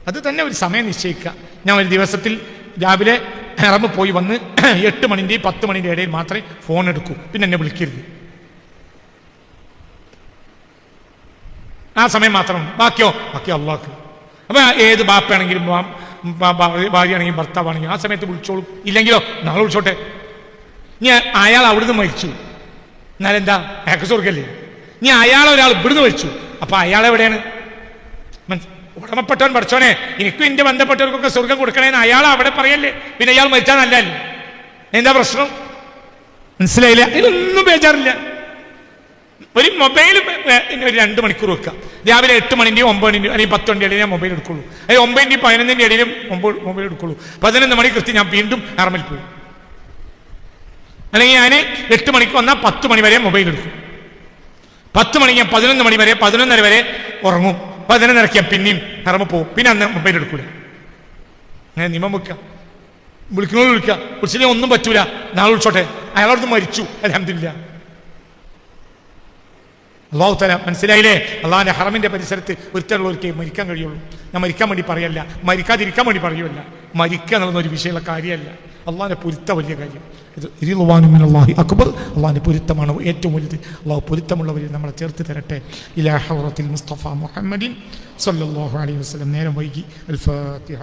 അത് തന്നെ ഒരു സമയം നിശ്ചയിക്കുക. ഞാൻ ഒരു ദിവസത്തിൽ രാവിലെ ഇറങ്ങി പോയി വന്ന് 8 മണിൻ്റെയും 10 മണിൻ്റെ ഇടയിൽ മാത്രമേ ഫോൺ എടുക്കൂ. പിന്നെ എന്നെ വിളിക്കരുത്. ആ സമയം മാത്രം. ബാക്കി അള്ളാഹ്ക്ക്. അപ്പം ഏത് ബാപ്പയാണെങ്കിലും ഭാര്യയാണെങ്കിലും ഭർത്താവാണെങ്കിലും ആ സമയത്ത് വിളിച്ചോളൂ. ഇല്ലെങ്കിലോ നാളെ വിളിച്ചോട്ടെ. ഞാൻ അയാൾ അവിടുന്ന് മരിച്ചു, എന്നാലെന്താ അയാൾക്ക് സ്വർഗല്ലേ? ഇനി അയാളൊരാൾ ഇവിടുന്ന് മരിച്ചു, അപ്പം അയാളെവിടെയാണ്? ഉടമപ്പെട്ടവൻ പഠിച്ചോനെ എനിക്കും എൻ്റെ ബന്ധപ്പെട്ടവർക്കൊക്കെ സ്വർഗം കൊടുക്കണേന്ന് അയാൾ അവിടെ പറയല്ലേ? പിന്നെ അയാൾ മരിച്ചാൽ നല്ലല്ലേ? എന്താ പ്രശ്നം? മനസ്സിലായില്ല? ഇതിലൊന്നും ബേജാറില്ല. ഒരു മൊബൈൽ ഒരു 2 മണിക്കൂർ വെക്കുക. രാവിലെ 8 മണിൻ്റെയും 9 മണിൻ്റെയും അല്ലെങ്കിൽ 10 മണിൻ്റെ ഇടയിൽ ഞാൻ മൊബൈൽ എടുക്കുള്ളൂ. അല്ലെങ്കിൽ 9-ൻ്റെയും 11-ൻ്റെ ഇടയിലും മൊബൈൽ എടുക്കുള്ളൂ. 11 മണി കൃത്യം ഞാൻ വീണ്ടും ഹറമിൽ പോകും. അല്ലെങ്കിൽ ഞാൻ 8 മണിക്ക് വന്നാൽ 10 മണി വരെ മൊബൈൽ എടുക്കും. 10 മണിക്ക് ഞാൻ 11 മണി വരെ 11:30 വരെ ഉറങ്ങും. 11:30 ഞാൻ പിന്നെയും ഹറമിൽ പോകും. പിന്നെ അന്ന് മൊബൈൽ എടുക്കൂല. അങ്ങനെ നിയമം വെക്കുക. വിളിക്കുന്നവർ വിളിച്ചില്ലെങ്കിൽ ഒന്നും പറ്റൂല. നാളെ വിളിച്ചോട്ടെ. അയാളോട് മരിച്ചു, അൽഹംദുലില്ലാഹ്. അല്ലാഹു തആല മനസ്സിലായില്ലേ? അള്ളാഹിൻ്റെ ഹറമിൻ്റെ പരിസരത്ത് ഒരുത്തരുള്ളവർക്ക് മരിക്കാൻ കഴിയുള്ളൂ. ഞാൻ മരിക്കാൻ വേണ്ടി പറയല്ല, മരിക്കാതിരിക്കാൻ വേണ്ടി പറയുമല്ല. മരിക്കുക എന്നുള്ളൊരു വിഷയമുള്ള കാര്യമല്ല. അള്ളാഹിൻ്റെ പൊരുത്ത വലിയ കാര്യം. ഇത് റിദ്വാനും മിനല്ലാഹി അക്ബർ. അള്ളാഹിൻ്റെ പൊരുത്തമാണ് ഏറ്റവും വലുത്. അള്ളാഹു പൊരുത്തമുള്ളവരിൽ നമ്മളെ ചേർത്ത് തരട്ടെ. ഇലാ ഹളറത്തിൽ മുസ്തഫ മുഹമ്മദിൻ സ്വല്ലല്ലാഹു അലൈഹി വസല്ലം. നേരം വൈകി. അൽ ഫാത്തിഹ.